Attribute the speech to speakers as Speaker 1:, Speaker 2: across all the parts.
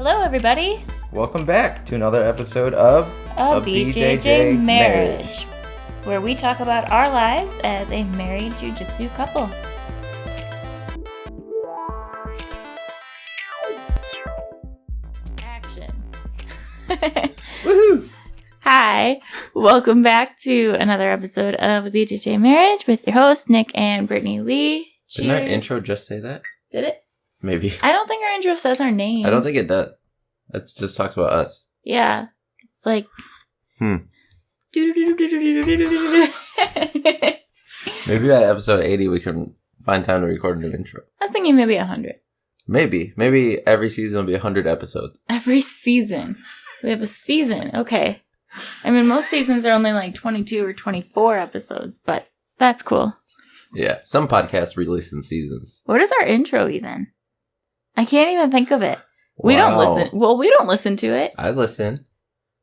Speaker 1: Hello, everybody.
Speaker 2: Welcome back to another episode of
Speaker 1: A BJJ Marriage, where we talk about our lives as a married jiu-jitsu couple. Action.
Speaker 2: Woohoo!
Speaker 1: Hi, welcome back to another episode of A BJJ Marriage with your hosts, Nick and Brittany Lee. Cheers.
Speaker 2: Didn't our intro just say that?
Speaker 1: Did it?
Speaker 2: Maybe.
Speaker 1: I don't think our intro says our names.
Speaker 2: I don't think it does. It just talks about us.
Speaker 1: Yeah. It's like...
Speaker 2: Maybe at episode 80 we can find time to record a new intro.
Speaker 1: I was thinking maybe 100.
Speaker 2: Maybe. Maybe every season will be 100 episodes.
Speaker 1: Every season. We have a season. Okay. I mean, most seasons are only like 22 or 24 episodes, but that's cool.
Speaker 2: Yeah. Some podcasts release in seasons.
Speaker 1: What is our intro even? I can't even think of it. We don't listen. Well, we don't listen to it.
Speaker 2: I listen.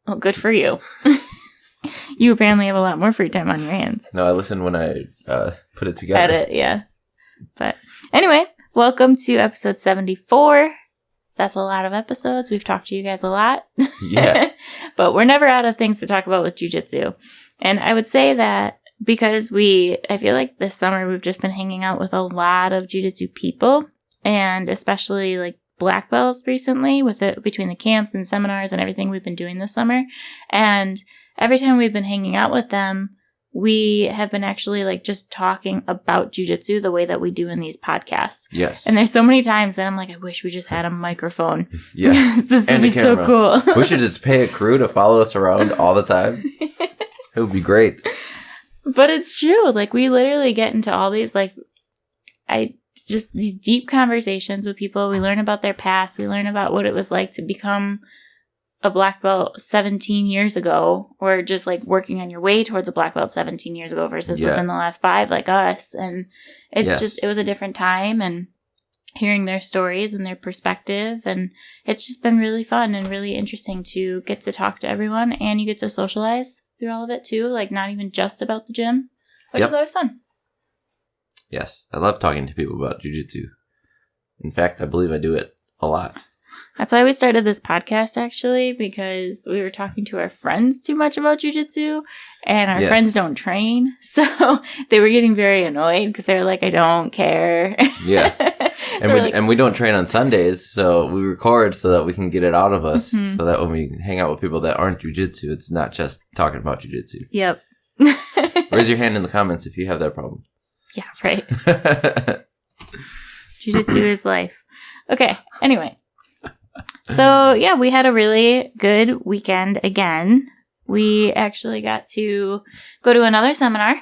Speaker 1: Well, good for you. You apparently have a lot more free time on your hands.
Speaker 2: No, I listen when I put it together.
Speaker 1: Edit, yeah. But anyway, welcome to episode 74. That's a lot of episodes. We've talked to you guys a lot.
Speaker 2: Yeah.
Speaker 1: But we're never out of things to talk about with jiu-jitsu. And I would say that because I feel like this summer we've just been hanging out with a lot of jiu-jitsu people, and especially like black belts recently between the camps and seminars and everything we've been doing this summer. And every time we've been hanging out with them, we have been actually like just talking about jiu-jitsu the way that we do in these podcasts.
Speaker 2: Yes.
Speaker 1: And there's so many times that I'm like, I wish we just had a microphone.
Speaker 2: Yeah.
Speaker 1: This would be so cool.
Speaker 2: We should just pay a crew to follow us around all the time. It would be great.
Speaker 1: But it's true. Like, we literally get into all these, like, these deep conversations with people. We learn about their past. We learn about what it was like to become a black belt 17 years ago, or just like working on your way towards a black belt 17 years ago versus within the last 5, like us. And it's it was a different time, and hearing their stories and their perspective. And it's just been really fun and really interesting to get to talk to everyone, and you get to socialize through all of it too. Like, not even just about the gym, which is always fun.
Speaker 2: Yes. I love talking to people about jiu-jitsu. In fact, I believe I do it a lot.
Speaker 1: That's why we started this podcast, actually, because we were talking to our friends too much about jiu-jitsu, and our friends don't train. So they were getting very annoyed because they were like, I don't care.
Speaker 2: Yeah. And we don't train on Sundays, so we record so that we can get it out of us, so that when we hang out with people that aren't jiu-jitsu, it's not just talking about jiu-jitsu.
Speaker 1: Yep.
Speaker 2: Raise your hand in the comments if you have that problem.
Speaker 1: Yeah, right. Jiu-jitsu is life. Okay, anyway. So, yeah, we had a really good weekend again. We actually got to go to another seminar.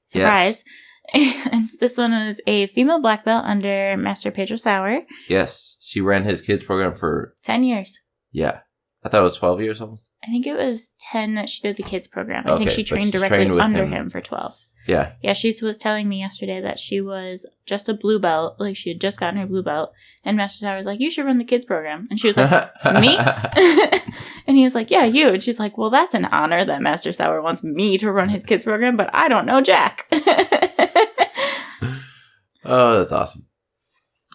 Speaker 1: Surprise. Yes. And this one was a female black belt under Master Pedro Sauer.
Speaker 2: Yes. She ran his kids program for
Speaker 1: 10 years.
Speaker 2: Yeah. I thought it was 12 years almost.
Speaker 1: I think it was 10 that she did the kids program. I think she trained
Speaker 2: she's
Speaker 1: directly
Speaker 2: trained
Speaker 1: under him for 12.
Speaker 2: Yeah.
Speaker 1: Yeah, she was telling me yesterday that she was just a blue belt. Like, she had just gotten her blue belt. And Master Sauer was like, you should run the kids program. And she was like, me? And he was like, yeah, you. And she's like, well, that's an honor that Master Sauer wants me to run his kids program, but I don't know jack.
Speaker 2: Oh, that's awesome.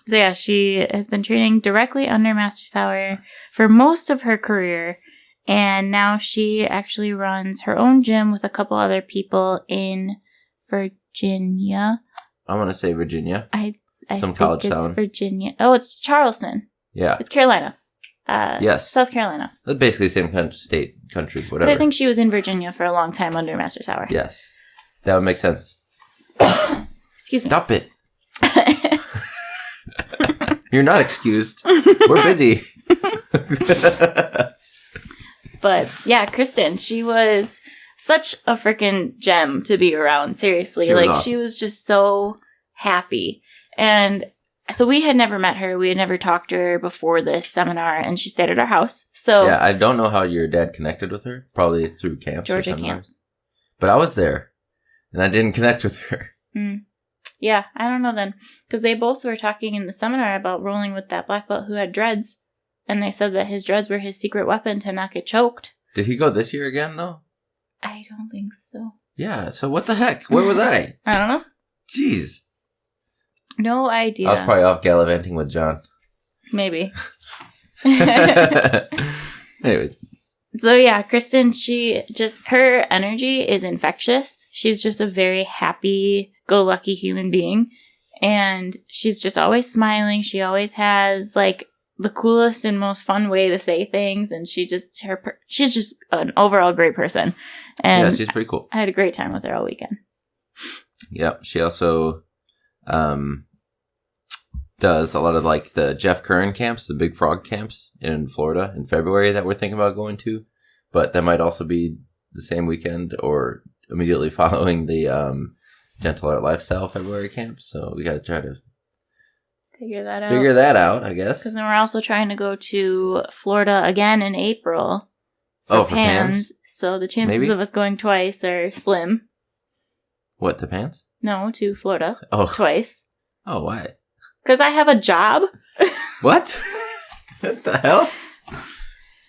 Speaker 1: So, yeah, she has been training directly under Master Sauer for most of her career. And now she actually runs her own gym with a couple other people in Virginia.
Speaker 2: I want to say Virginia.
Speaker 1: I
Speaker 2: some
Speaker 1: think
Speaker 2: college
Speaker 1: it's
Speaker 2: town.
Speaker 1: Virginia. Oh, it's Charleston.
Speaker 2: Yeah.
Speaker 1: It's Carolina.
Speaker 2: Yes.
Speaker 1: South Carolina.
Speaker 2: That's basically the same state, country, whatever.
Speaker 1: But I think she was in Virginia for a long time under Master Sauer.
Speaker 2: Yes. That would make sense.
Speaker 1: Excuse me.
Speaker 2: Stop it. You're not excused. We're busy.
Speaker 1: But yeah, Kristen, she was such a freaking gem to be around. Seriously. She was just so happy. And so we had never met her. We had never talked to her before this seminar, and she stayed at our house. So
Speaker 2: yeah, I don't know how your dad connected with her. Probably through camps
Speaker 1: Georgia
Speaker 2: or seminars.
Speaker 1: camp.
Speaker 2: But I was there, and I didn't connect with her.
Speaker 1: Yeah, I don't know then. Because they both were talking in the seminar about rolling with that black belt who had dreads. And they said that his dreads were his secret weapon to not get choked.
Speaker 2: Did he go this year again, though?
Speaker 1: I don't think so.
Speaker 2: Yeah, so what the heck? Where was I?
Speaker 1: I don't know.
Speaker 2: Jeez.
Speaker 1: No idea.
Speaker 2: I was probably off gallivanting with John.
Speaker 1: Maybe.
Speaker 2: Anyways.
Speaker 1: So yeah, Kristen, her energy is infectious. She's just a very happy-go-lucky human being. And she's just always smiling. She always has, like, the coolest and most fun way to say things. And she's just an overall great person. And
Speaker 2: yeah, she's pretty cool.
Speaker 1: I had a great time with her all weekend.
Speaker 2: Yep. She also does a lot of, like, the Jeff Curran camps, the Big Frog camps in Florida in February that we're thinking about going to. But that might also be the same weekend or immediately following the Gentle Art Lifestyle February camp. So we got to try to figure that out, I guess.
Speaker 1: Because then we're also trying to go to Florida again in April. For Pans. So the chances of us going twice are slim.
Speaker 2: What, to Pans?
Speaker 1: No, to Florida. Twice.
Speaker 2: Oh, why?
Speaker 1: Because I have a job.
Speaker 2: What? What the hell?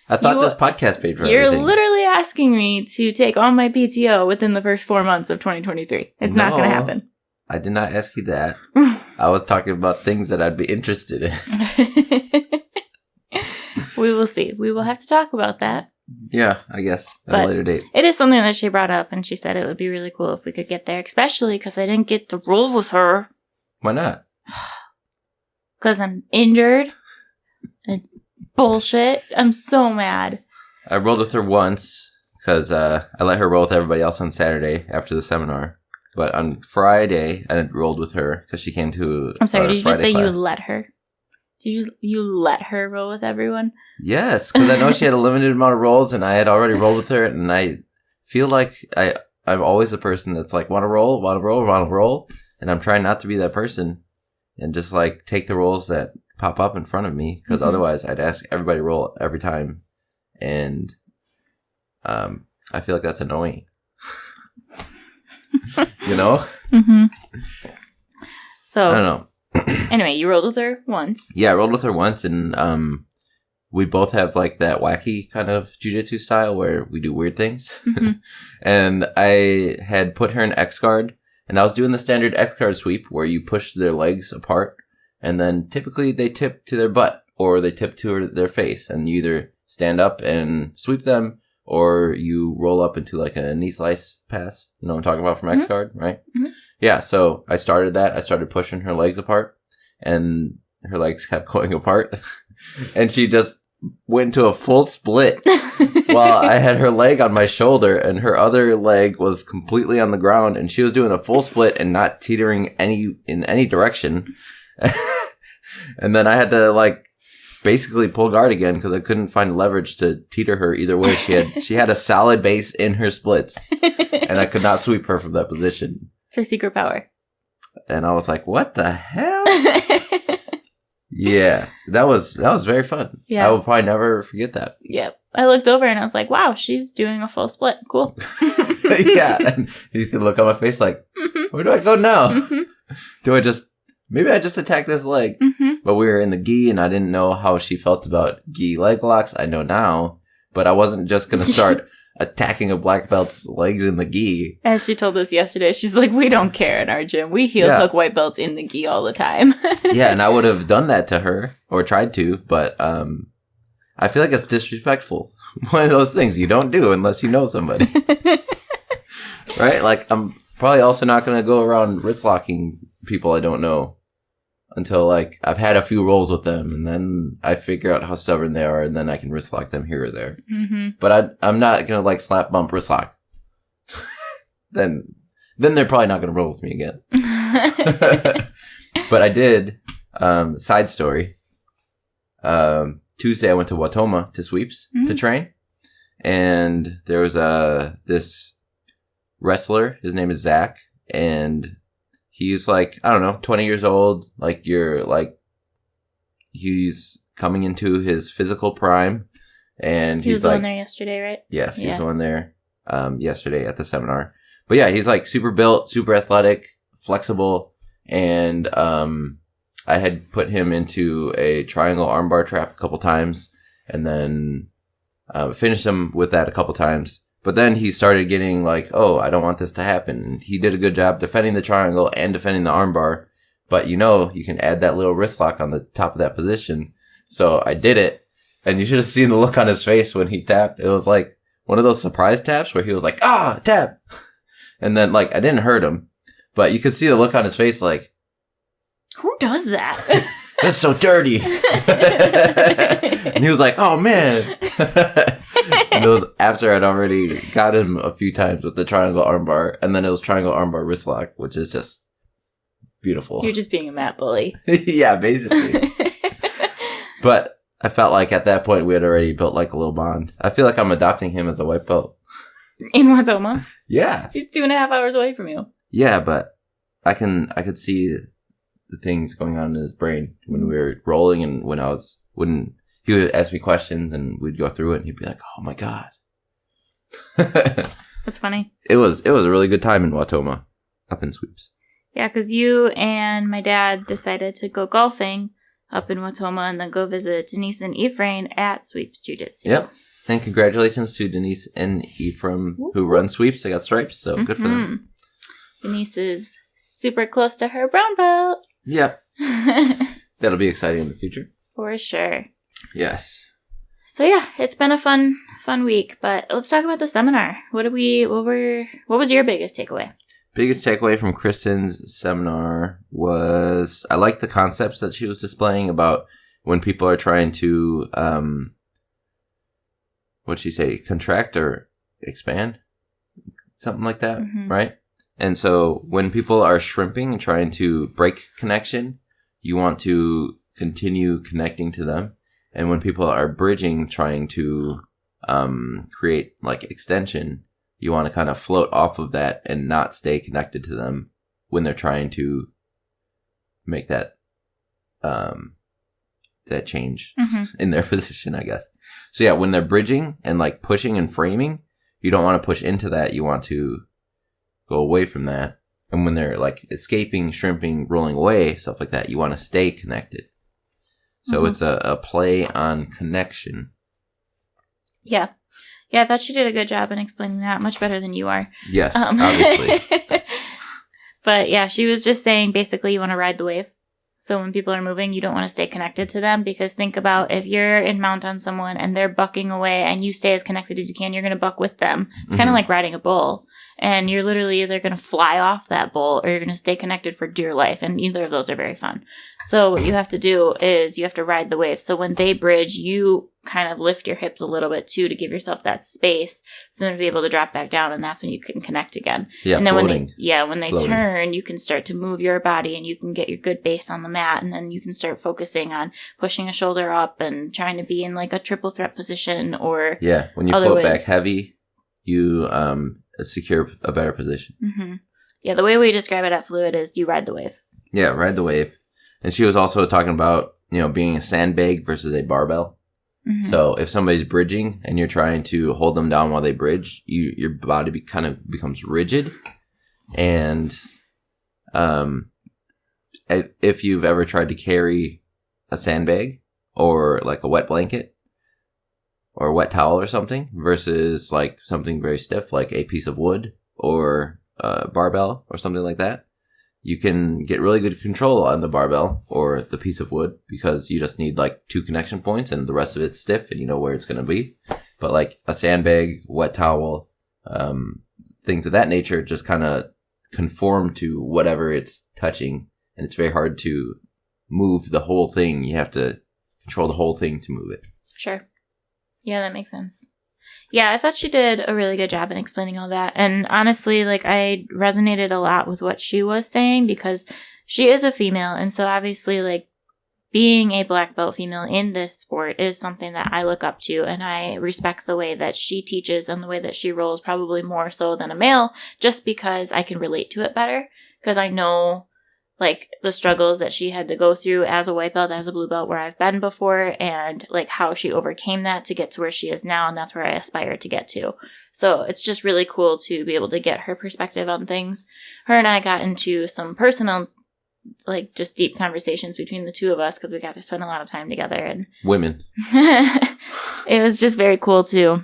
Speaker 2: I thought this podcast paid for everything.
Speaker 1: You're literally asking me to take all my PTO within the first 4 months of 2023. It's not going to happen.
Speaker 2: I did not ask you that. I was talking about things that I'd be interested in.
Speaker 1: We will see. We will have to talk about that.
Speaker 2: Yeah, I guess. At a later date.
Speaker 1: It is something that she brought up, and she said it would be really cool if we could get there, especially because I didn't get to roll with her.
Speaker 2: Why not?
Speaker 1: Because I'm injured. And bullshit. I'm so mad.
Speaker 2: I rolled with her once because I let her roll with everybody else on Saturday after the seminar. But on Friday, I rolled with her because she came to.
Speaker 1: I'm sorry, did you just say
Speaker 2: class.
Speaker 1: You let her? Did you let her roll with everyone? Yes,
Speaker 2: because I know she had a limited amount of rolls, and I had already rolled with her, and I feel like I'm always the person that's like, want to roll, and I'm trying not to be that person, and just like take the rolls that pop up in front of me, because otherwise I'd ask everybody to roll every time, and I feel like that's annoying. You know?
Speaker 1: Mm-hmm. So
Speaker 2: I don't know.
Speaker 1: Anyway, you rolled with her once.
Speaker 2: Yeah, I rolled with her once, and we both have like that wacky kind of jiu-jitsu style where we do weird things. Mm-hmm. And I had put her in X guard, and I was doing the standard X guard sweep where you push their legs apart, and then typically they tip to their butt or they tip to their face, and you either stand up and sweep them or you roll up into like a knee slice pass. You know what I'm talking about from X guard, right? Mm-hmm. Yeah, so I started that. I started pushing her legs apart, and her legs kept going apart. And she just went to a full split while I had her leg on my shoulder, and her other leg was completely on the ground, and she was doing a full split and not teetering in any direction. And then I had to like basically pull guard again because I couldn't find leverage to teeter her either way. She had a solid base in her splits, and I could not sweep her from that position.
Speaker 1: It's her secret power.
Speaker 2: And I was like, what the hell? Yeah, that was very fun. Yeah. I will probably never forget that.
Speaker 1: Yep. I looked over and I was like, wow, she's doing a full split. Cool.
Speaker 2: Yeah. And you can look on my face like, where do I go now? Mm-hmm. Maybe I just attack this leg. Mm-hmm. But we were in the gi, and I didn't know how she felt about gi leg locks. I know now, but I wasn't just going to start attacking a black belt's legs in the gi. As
Speaker 1: she told us yesterday, she's like, we don't care in our gym. We heel hook white belts in the gi all the time.
Speaker 2: Yeah, and I would have done that to her, or tried to, but I feel like it's disrespectful. One of those things you don't do unless you know somebody. Right? Like, I'm probably also not going to go around wrist locking people I don't know until, like, I've had a few rolls with them, and then I figure out how stubborn they are, and then I can wrist lock them here or there. Mm-hmm. But I'm not going to, like, slap bump wrist lock. Then they're probably not going to roll with me again. But I did, side story, Tuesday I went to Watoma to sweeps to train, and there was this wrestler, his name is Zach, and he's like, I don't know, 20 years old. Like, he's coming into his physical prime. And
Speaker 1: he was the one there yesterday, right?
Speaker 2: Yes, he was the one there yesterday at the seminar. But yeah, he's like super built, super athletic, flexible. And I had put him into a triangle armbar trap a couple times, and then finished him with that a couple times. But then he started getting like, oh, I don't want this to happen. And he did a good job defending the triangle and defending the armbar. But you can add that little wrist lock on the top of that position. So I did it. And you should have seen the look on his face when he tapped. It was like one of those surprise taps where he was like, tap. And then, like, I didn't hurt him, but you could see the look on his face like,
Speaker 1: who does that?
Speaker 2: That's so dirty. And he was like, oh, man. And it was after I'd already got him a few times with the triangle armbar. And then it was triangle armbar wrist lock, which is just beautiful.
Speaker 1: You're just being a mat bully.
Speaker 2: Yeah, basically. But I felt like at that point we had already built like a little bond. I feel like I'm adopting him as a white belt.
Speaker 1: In Watoma?
Speaker 2: Yeah.
Speaker 1: He's 2.5 hours away from you.
Speaker 2: Yeah, but I could see the things going on in his brain when we were rolling, and when he would ask me questions and we'd go through it and he'd be like, oh my God.
Speaker 1: That's funny.
Speaker 2: It was a really good time in Watoma, up in Sweeps.
Speaker 1: Yeah, because you and my dad decided to go golfing up in Watoma and then go visit Denise and Ephraim at Sweeps Jiu Jitsu.
Speaker 2: Yep. And congratulations to Denise and Ephraim who run Sweeps. They got stripes, so good for them.
Speaker 1: Denise is super close to her brown belt.
Speaker 2: Yep. That'll be exciting in the future.
Speaker 1: For sure.
Speaker 2: Yes.
Speaker 1: So yeah, it's been a fun week, but let's talk about the seminar. What was your biggest takeaway?
Speaker 2: Biggest takeaway from Kristen's seminar was I like the concepts that she was displaying about when people are trying to what'd she say, contract or expand? Something like that, right? And so when people are shrimping and trying to break connection, you want to continue connecting to them. And when people are bridging, trying to create like extension, you want to kind of float off of that and not stay connected to them when they're trying to make that change in their position, I guess. So yeah, when they're bridging and like pushing and framing, you don't want to push into that. You want to go away from that. And when they're like escaping, shrimping, rolling away, stuff like that, you want to stay connected. So it's a play on connection.
Speaker 1: Yeah. Yeah, I thought she did a good job in explaining that, much better than you are.
Speaker 2: Yes, obviously.
Speaker 1: But yeah, she was just saying basically you want to ride the wave. So when people are moving, you don't want to stay connected to them, because think about if you're in mount on someone and they're bucking away and you stay as connected as you can, you're going to buck with them. It's kind of like riding a bull. And you're literally either going to fly off that bull or you're going to stay connected for dear life. And neither of those are very fun. So what you have to do is you have to ride the wave. So when they bridge, you kind of lift your hips a little bit too to give yourself that space for them to be able to drop back down. And that's when you can connect again. Yeah, and then when they turn, you can start to move your body and you can get your good base on the mat. And then you can start focusing on pushing a shoulder up and trying to be in like a triple threat position or
Speaker 2: when you float back heavy, you secure a better position.
Speaker 1: Yeah, the way we describe it at Fluid is you ride the wave.
Speaker 2: Yeah, ride the wave. And she was also talking about, being a sandbag versus a barbell. So if somebody's bridging and you're trying to hold them down while they bridge, your body kind of becomes rigid. And if you've ever tried to carry a sandbag or like a wet blanket, or a wet towel or something, versus like something very stiff like a piece of wood or a barbell or something like that, you can get really good control on the barbell or the piece of wood because you just need like 2 connection points and the rest of it's stiff and you know where it's going to be. But like a sandbag, wet towel, things of that nature just kind of conform to whatever it's touching, and it's very hard to move the whole thing. You have to control the whole thing to move it.
Speaker 1: Sure. Yeah, that makes sense. Yeah, I thought she did a really good job in explaining all that. And honestly, like, I resonated a lot with what she was saying because she is a female. And so obviously, like, being a black belt female in this sport is something that I look up to. And I respect the way that she teaches and the way that she rolls, probably more so than a male, just because I can relate to it better. Because I know, like, the struggles that she had to go through as a white belt, as a blue belt, where I've been before, and like how she overcame that to get to where she is now, and that's where I aspire to get to. So it's just really cool to be able to get her perspective on things. Her and I got into some personal, like, just deep conversations between the two of us because we got to spend a lot of time together. And
Speaker 2: women.
Speaker 1: It was just very cool to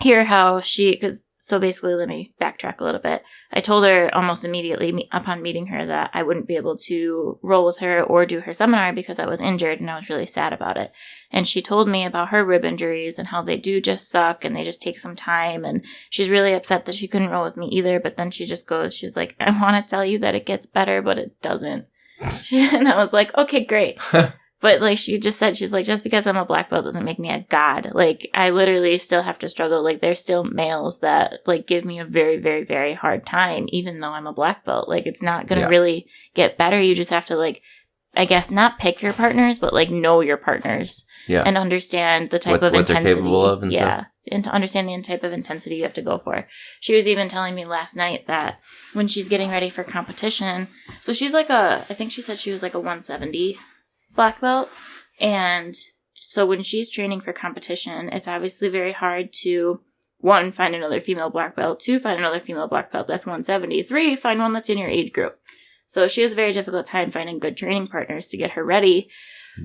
Speaker 1: hear how because So basically, let me backtrack a little bit. I told her almost immediately upon meeting her that I wouldn't be able to roll with her or do her seminar because I was injured, and I was really sad about it. And she told me about her rib injuries and how they do just suck and they just take some time. And she's really upset that she couldn't roll with me either. But then she just goes, she's like, I want to tell you that it gets better, but it doesn't. And I was like, okay, great. But, like, she just said, she's like, just because I'm a black belt doesn't make me a god. Like, I literally still have to struggle. Like, there's still males that, like, give me a very, very, very hard time, even though I'm a black belt. Like, it's not going to really get better. You just have to, like, I guess not pick your partners, but, like, know your partners. Yeah. And understand the type of intensity. What they're capable of and stuff. And to understand the type of intensity you have to go for. She was even telling me last night that when she's getting ready for competition, so she's like I think she said she was like a 170 black belt, and so when she's training for competition, it's obviously very hard to, 1, find another female black belt, 2, find another female black belt that's 170, 3, find one that's in your age group. So she has a very difficult time finding good training partners to get her ready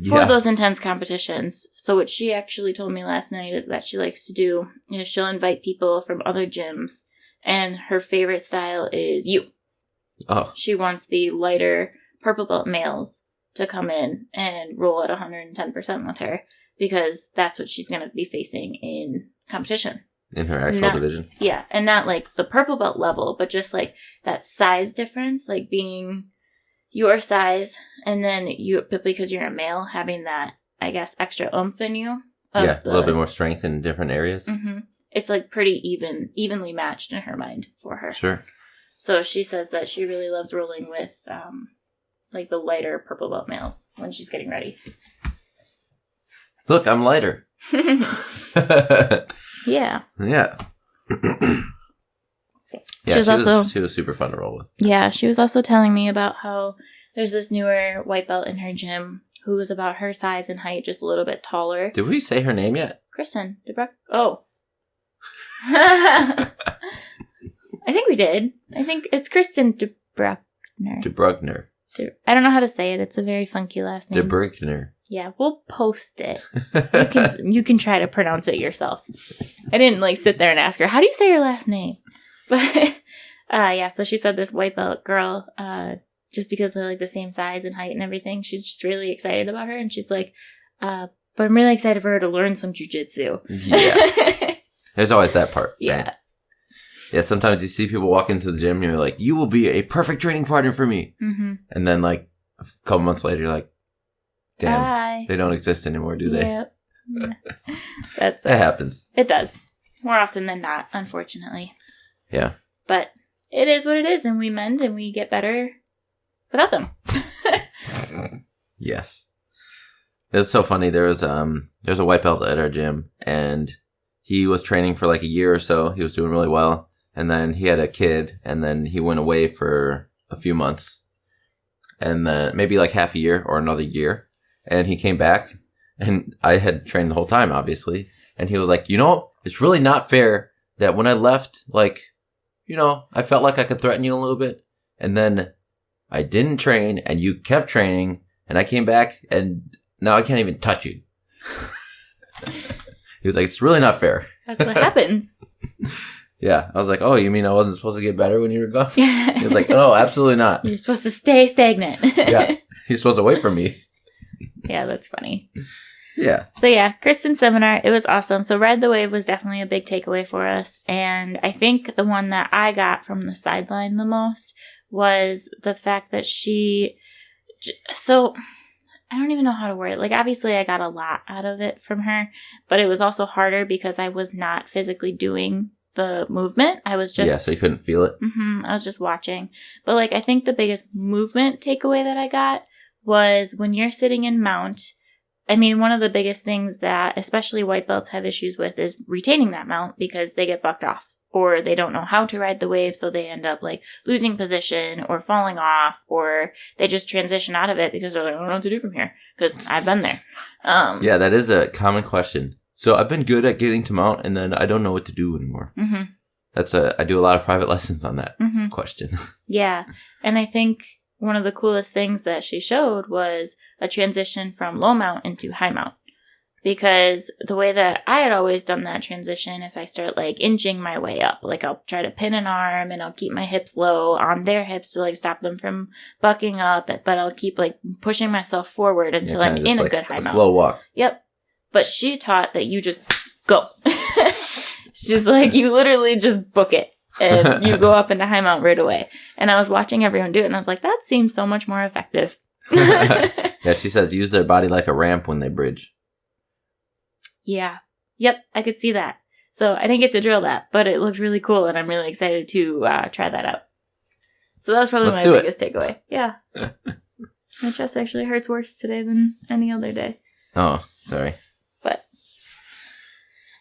Speaker 1: for those intense competitions. So what she actually told me last night is that she likes to do is she'll invite people from other gyms, and her favorite style is you. Oh. She wants the lighter purple belt males to come in and roll at 110% with her, because that's what she's going to be facing in competition. In her actual division. Yeah, and not like the purple belt level, but just like that size difference, like being your size, and then but because you're a male, having that, I guess, extra oomph in you. Yeah, a little bit more strength in different areas. Mm-hmm. It's like pretty evenly matched in her mind for her. Sure. So she says that she really loves rolling with like the lighter purple belt males when she's getting ready.
Speaker 2: Look, I'm lighter.
Speaker 1: Yeah.
Speaker 2: Yeah.
Speaker 1: She
Speaker 2: was super fun to roll with.
Speaker 1: Yeah, she was also telling me about how there's this newer white belt in her gym who is about her size and height, just a little bit taller.
Speaker 2: Did we say her name yet?
Speaker 1: Kristen DeBruycker. Oh. I think we did. I think it's Kristen DeBruycker.
Speaker 2: DeBruycker.
Speaker 1: I don't know how to say it. It's a very funky last name.
Speaker 2: DeBruycker.
Speaker 1: Yeah, we'll post it. You can try to pronounce it yourself. I didn't like sit there and ask her, how do you say your last name? But yeah, so she said this white belt girl, just because they're like the same size and height and everything, she's just really excited about her, and she's like, but I'm really excited for her to learn some jiu-jitsu. Yeah.
Speaker 2: There's always that part.
Speaker 1: Yeah.
Speaker 2: Right? Yeah, sometimes you see people walk into the gym and you're like, you will be a perfect training partner for me. Mm-hmm. And then like a couple months later, you're like, damn, bye. They don't exist anymore, do they?
Speaker 1: Yep. That
Speaker 2: happens.
Speaker 1: It does. More often than not, unfortunately.
Speaker 2: Yeah.
Speaker 1: But it is what it is, and we mend and we get better without them.
Speaker 2: Yes. It's so funny. There's a white belt at our gym, and he was training for like a year or so. He was doing really well. And then he had a kid, and then he went away for a few months. And then maybe like half a year or another year. And he came back, and I had trained the whole time, obviously. And he was like, it's really not fair that when I left, like, I felt like I could threaten you a little bit. And then I didn't train, and you kept training, and I came back, and now I can't even touch you. He was like, it's really not fair.
Speaker 1: That's what happens.
Speaker 2: Yeah. I was like, oh, you mean I wasn't supposed to get better when you were gone? He was like, oh, absolutely not.
Speaker 1: You're supposed to stay stagnant.
Speaker 2: Yeah. You're supposed to wait for me.
Speaker 1: Yeah, that's funny.
Speaker 2: Yeah.
Speaker 1: So yeah, Kristen's seminar, it was awesome. So Ride the Wave was definitely a big takeaway for us. And I think the one that I got from the sideline the most was the fact that I don't even know how to word it. Like, obviously I got a lot out of it from her, but it was also harder because I was not physically doing the movement. I was just...
Speaker 2: Yeah, so you couldn't feel it?
Speaker 1: Mm-hmm, I was just watching. But, like, I think the biggest movement takeaway that I got was when you're sitting in mount, I mean, one of the biggest things that especially white belts have issues with is retaining that mount because they get bucked off. Or they don't know how to ride the wave, so they end up, like, losing position or falling off, or they just transition out of it because they're like, I don't know what to do from here, because I've been there.
Speaker 2: Yeah, that is a common question. So I've been good at getting to mount, and then I don't know what to do anymore. Mm-hmm. I do a lot of private lessons on that question.
Speaker 1: Yeah, and I think one of the coolest things that she showed was a transition from low mount into high mount. because the way that I had always done that transition is I start like inching my way up. Like I'll try to pin an arm and I'll keep my hips low on their hips to like stop them from bucking up, but I'll keep like pushing myself forward until I'm in a good high mount.
Speaker 2: Slow walk.
Speaker 1: Yep. But she taught that you just go. She's like, you literally just book it and you go up into high mount right away. And I was watching everyone do it and I was like, that seems so much more effective.
Speaker 2: Yeah, she says use their body like a ramp when they bridge.
Speaker 1: Yeah. Yep, I could see that. So I didn't get to drill that, but it looked really cool, and I'm really excited to try that out. So that was probably my biggest takeaway. Yeah. My chest actually hurts worse today than any other day.
Speaker 2: Oh, sorry.
Speaker 1: But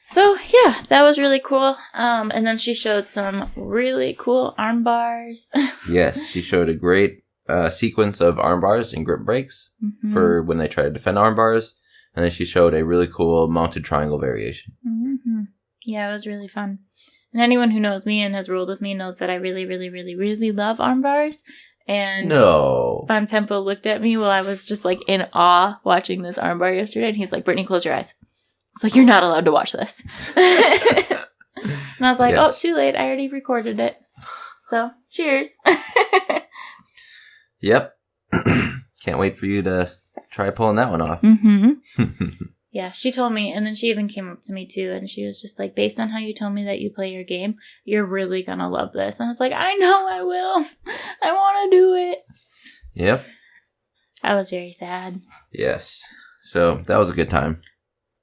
Speaker 1: so yeah, that was really cool. And then she showed some really cool arm bars.
Speaker 2: Yes, she showed a great sequence of arm bars and grip breaks for when they try to defend arm bars. And then she showed a really cool mounted triangle variation.
Speaker 1: Mm-hmm. Yeah, it was really fun. And anyone who knows me and has rolled with me knows that I really, really, really, really love arm bars. And Bon Tempo looked at me while I was just like in awe watching this arm bar yesterday. And he's like, Brittany, close your eyes. It's like, you're not allowed to watch this. And I was like, yes. Oh, too late. I already recorded it. So, cheers.
Speaker 2: Yep. Can't wait for you to try pulling that one off.
Speaker 1: Mm-hmm. Yeah, she told me, and then she even came up to me too, and she was just like, based on how you told me that you play your game, you're really gonna love this. And I was like, I know I will. I want to do it.
Speaker 2: Yep.
Speaker 1: I was very sad.
Speaker 2: Yes. So that was a good time.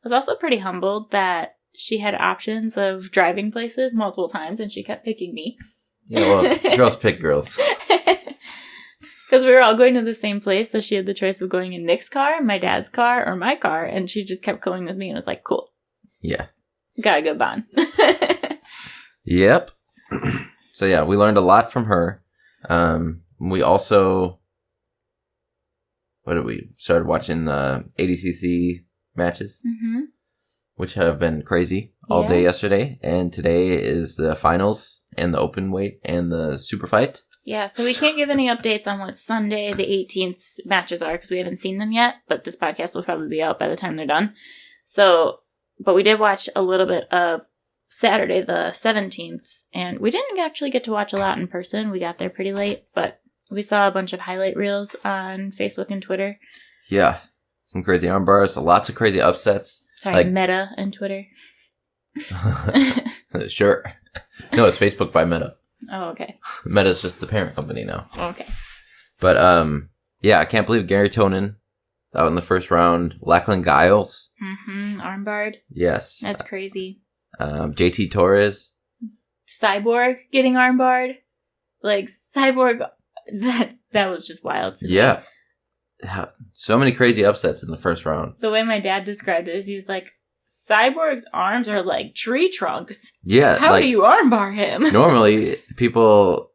Speaker 1: I was also pretty humbled that she had options of driving places multiple times, and she kept picking me.
Speaker 2: Yeah, well, girls pick girls.
Speaker 1: Because we were all going to the same place, so she had the choice of going in Nick's car, my dad's car, or my car, and she just kept going with me, and I was like, cool.
Speaker 2: Yeah.
Speaker 1: Got a good bond.
Speaker 2: Yep. So yeah, we learned a lot from her. We also, started watching the ADCC matches, which have been crazy all day yesterday, and today is the finals and the open weight and the super fight.
Speaker 1: Yeah, so we can't give any updates on what Sunday the 18th matches are because we haven't seen them yet, but this podcast will probably be out by the time they're done. So, but we did watch a little bit of Saturday the 17th, and we didn't actually get to watch a lot in person. We got there pretty late, but we saw a bunch of highlight reels on Facebook and Twitter.
Speaker 2: Yeah, some crazy arm bars, lots of crazy upsets.
Speaker 1: Sorry, Meta and Twitter.
Speaker 2: Sure. No, it's Facebook by Meta.
Speaker 1: Oh, okay.
Speaker 2: Meta's just the parent company now.
Speaker 1: Okay.
Speaker 2: But, yeah, I can't believe Gary Tonin out in the first round. Lachlan Giles.
Speaker 1: Armbarred.
Speaker 2: Yes.
Speaker 1: That's crazy.
Speaker 2: JT Torres.
Speaker 1: Cyborg getting armbarred. Like, Cyborg, that was just wild to me.
Speaker 2: Yeah. So many crazy upsets in the first round.
Speaker 1: The way my dad described it is he was like, Cyborg's arms are like tree trunks.
Speaker 2: Yeah.
Speaker 1: How do you armbar him?
Speaker 2: Normally,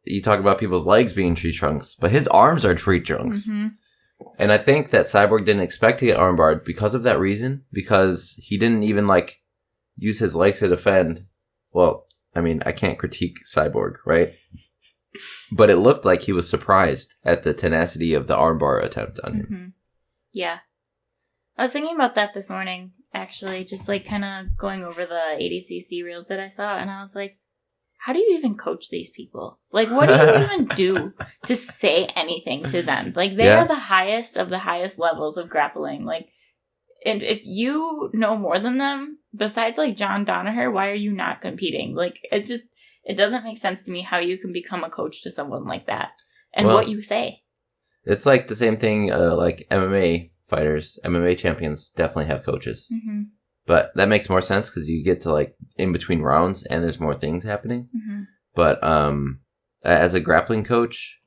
Speaker 2: you talk about people's legs being tree trunks, but his arms are tree trunks. And I think that Cyborg didn't expect to get armbarred because of that reason, because he didn't even use his legs to defend. Well, I mean, I can't critique Cyborg, right? But it looked like he was surprised at the tenacity of the armbar attempt on him.
Speaker 1: Yeah. I was thinking about that this morning, actually, just kind of going over the ADCC reels that I saw, and I was like, how do you even coach these people? What do you even do to say anything to them? They are the highest of the highest levels of grappling. And if you know more than them, besides John Danaher, why are you not competing? It doesn't make sense to me how you can become a coach to someone like that and what you say. It's
Speaker 2: the same thing, MMA fighters, MMA champions definitely have coaches. But that makes more sense because you get to in between rounds and there's more things happening. But as a grappling coach,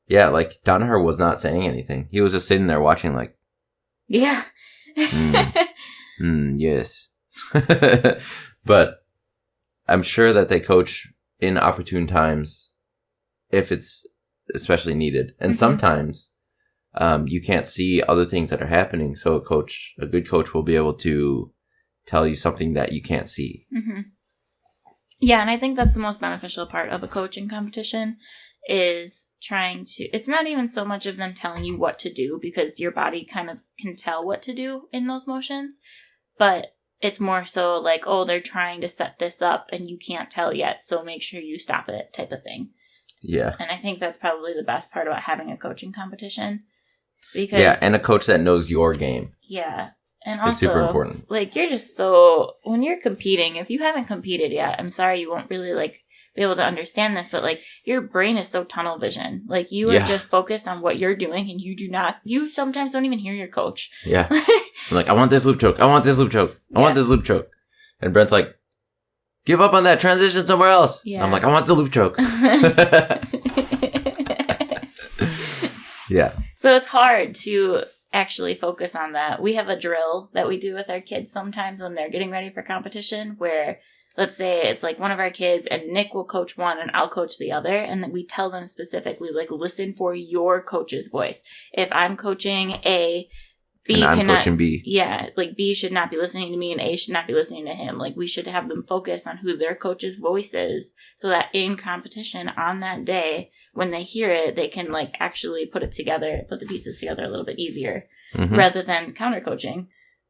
Speaker 2: yeah, Danaher was not saying anything. He was just sitting there watching
Speaker 1: yeah.
Speaker 2: Yes. But I'm sure that they coach in opportune times if it's especially needed. And sometimes you can't see other things that are happening. So a good coach will be able to tell you something that you can't see.
Speaker 1: Yeah, and I think that's the most beneficial part of a coaching competition is trying to... It's not even so much of them telling you what to do because your body kind of can tell what to do in those motions. but it's more so like, oh, they're trying to set this up and you can't tell yet, so make sure you stop it type of thing.
Speaker 2: Yeah.
Speaker 1: And I think that's probably the best part about having a coaching competition. Because
Speaker 2: and a coach that knows your game.
Speaker 1: Yeah. And also,
Speaker 2: it's super important.
Speaker 1: Like, you're just so, when you're competing, if you haven't competed yet, I'm sorry you won't really, like, be able to understand this, but, like, your brain is so tunnel vision. Like, you are just focused on what you're doing, and you sometimes don't even hear your coach.
Speaker 2: Yeah. I'm like, I want this loop choke. I want this loop choke. I want this loop choke. And Brent's like, give up on that. Transition somewhere else. Yeah. I'm like, I want the loop choke. Yeah.
Speaker 1: So it's hard to actually focus on that. We have a drill that we do with our kids sometimes when they're getting ready for competition where, let's say it's like one of our kids and Nick will coach one and I'll coach the other. And then we tell them specifically, like, listen for your coach's voice. If I'm coaching A, B
Speaker 2: and I'm coaching B.
Speaker 1: Yeah, like B should not be listening to me and A should not be listening to him. Like, we should have them focus on who their coach's voice is so that in competition on that day, when they hear it, they can, like, actually put it together, put the pieces together a little bit easier rather than counter coaching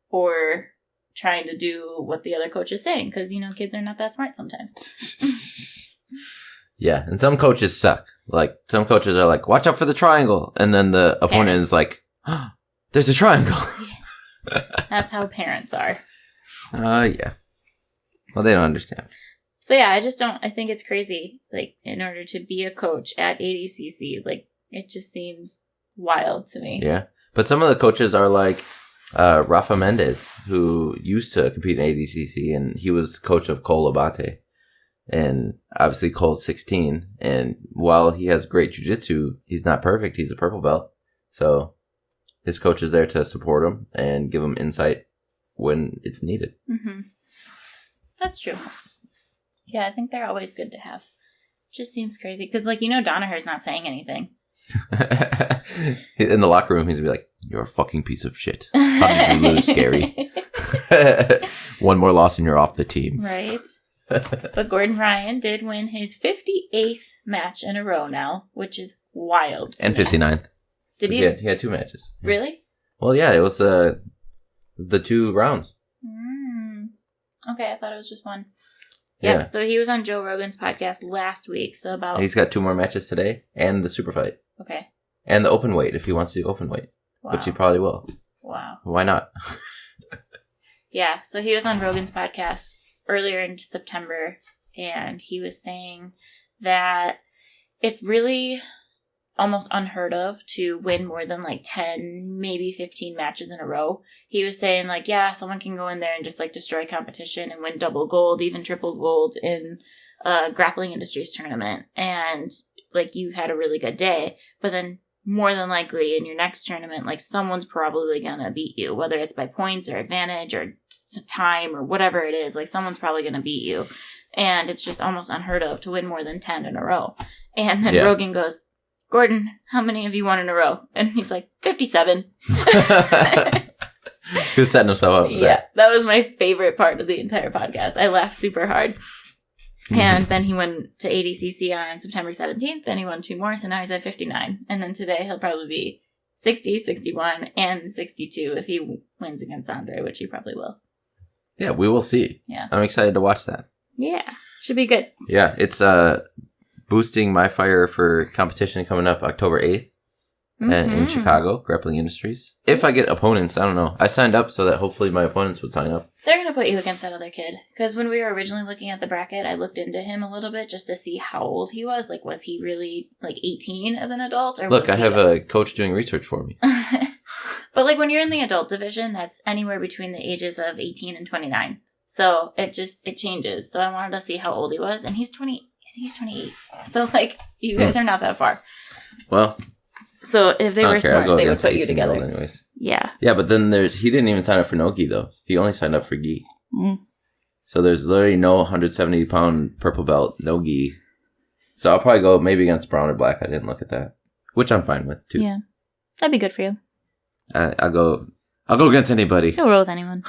Speaker 1: or trying to do what the other coach is saying. Because, you know, kids are not that smart sometimes.
Speaker 2: Yeah, and some coaches suck. Like, some coaches are like, watch out for the triangle. And then the opponent is like, oh, there's a triangle.
Speaker 1: Yeah. That's how parents are.
Speaker 2: Yeah. Well, they don't understand.
Speaker 1: So, yeah, I think it's crazy. Like, in order to be a coach at ADCC, like, it just seems wild to me.
Speaker 2: Yeah. But some of the coaches are like Rafa Mendez, who used to compete in ADCC, and he was coach of Cole Abate. And obviously Cole's 16. And while he has great jiu-jitsu, he's not perfect. He's a purple belt. So his coach is there to support him and give him insight when it's needed.
Speaker 1: Mm-hmm. That's true. Yeah, I think they're always good to have. Just seems crazy. Because, like, you know, Danaher's not saying anything.
Speaker 2: In the locker room, he's going to be like, you're a fucking piece of shit. How did you lose, Gary? One more loss and you're off the team.
Speaker 1: Right. But Gordon Ryan did win his 58th match in a row now, which is wild.
Speaker 2: And 59th.
Speaker 1: Did he?
Speaker 2: He had 2 matches.
Speaker 1: Really?
Speaker 2: Well, yeah, it was the 2 rounds.
Speaker 1: Okay, I thought it was just one.
Speaker 2: Yeah.
Speaker 1: Yes, so he was on Joe Rogan's podcast last week. So about
Speaker 2: he's got 2 more matches today and the super fight.
Speaker 1: Okay.
Speaker 2: And the open weight if he wants to do open weight, which he probably will.
Speaker 1: Wow.
Speaker 2: Why not?
Speaker 1: Yeah, so he was on Rogan's podcast earlier in September, and he was saying that it's really almost unheard of to win more than like 10, maybe 15 matches in a row. He was saying, like, yeah, someone can go in there and just like destroy competition and win double gold, even triple gold in a Grappling Industries tournament. And like, you've had a really good day, but then more than likely in your next tournament, like, someone's probably gonna beat you, whether it's by points or advantage or time or whatever it is. Like, someone's probably gonna beat you. And it's just almost unheard of to win more than 10 in a row. And then Rogan goes, Gordon, how many have you won in a row? And he's like, 57.
Speaker 2: He was setting himself up for that.
Speaker 1: That was my favorite part of the entire podcast. I laughed super hard. And then he went to ADCC on September 17th, and he won 2 more, so now he's at 59. And then today he'll probably be 60, 61, and 62 if he wins against Andre, which he probably will.
Speaker 2: Yeah, we will see.
Speaker 1: Yeah.
Speaker 2: I'm excited to watch that.
Speaker 1: Yeah, should be good.
Speaker 2: Yeah, it's boosting my fire for competition coming up October 8th in Chicago, Grappling Industries. If I get opponents, I don't know. I signed up so that hopefully my opponents would sign up.
Speaker 1: They're going to put you against that other kid. Because when we were originally looking at the bracket, I looked into him a little bit just to see how old he was. Like, was he really, like, 18 as an adult? Or
Speaker 2: Look, I have a coach doing research for me.
Speaker 1: But, like, when you're in the adult division, that's anywhere between the ages of 18 and 29. So it changes. So I wanted to see how old he was. And he's 20. I think he's 28. So, like, you guys are not that far.
Speaker 2: Well,
Speaker 1: so if they were smart, they would put you together.
Speaker 2: Anyways.
Speaker 1: Yeah.
Speaker 2: Yeah, but then he didn't even sign up for no gi, though. He only signed up for gi. So there's literally no 170-pound purple belt, no gi. So I'll probably go maybe against brown or black. I didn't look at that. Which I'm fine with, too.
Speaker 1: Yeah. That'd be good for you.
Speaker 2: I'll go against anybody.
Speaker 1: You'll roll with anyone.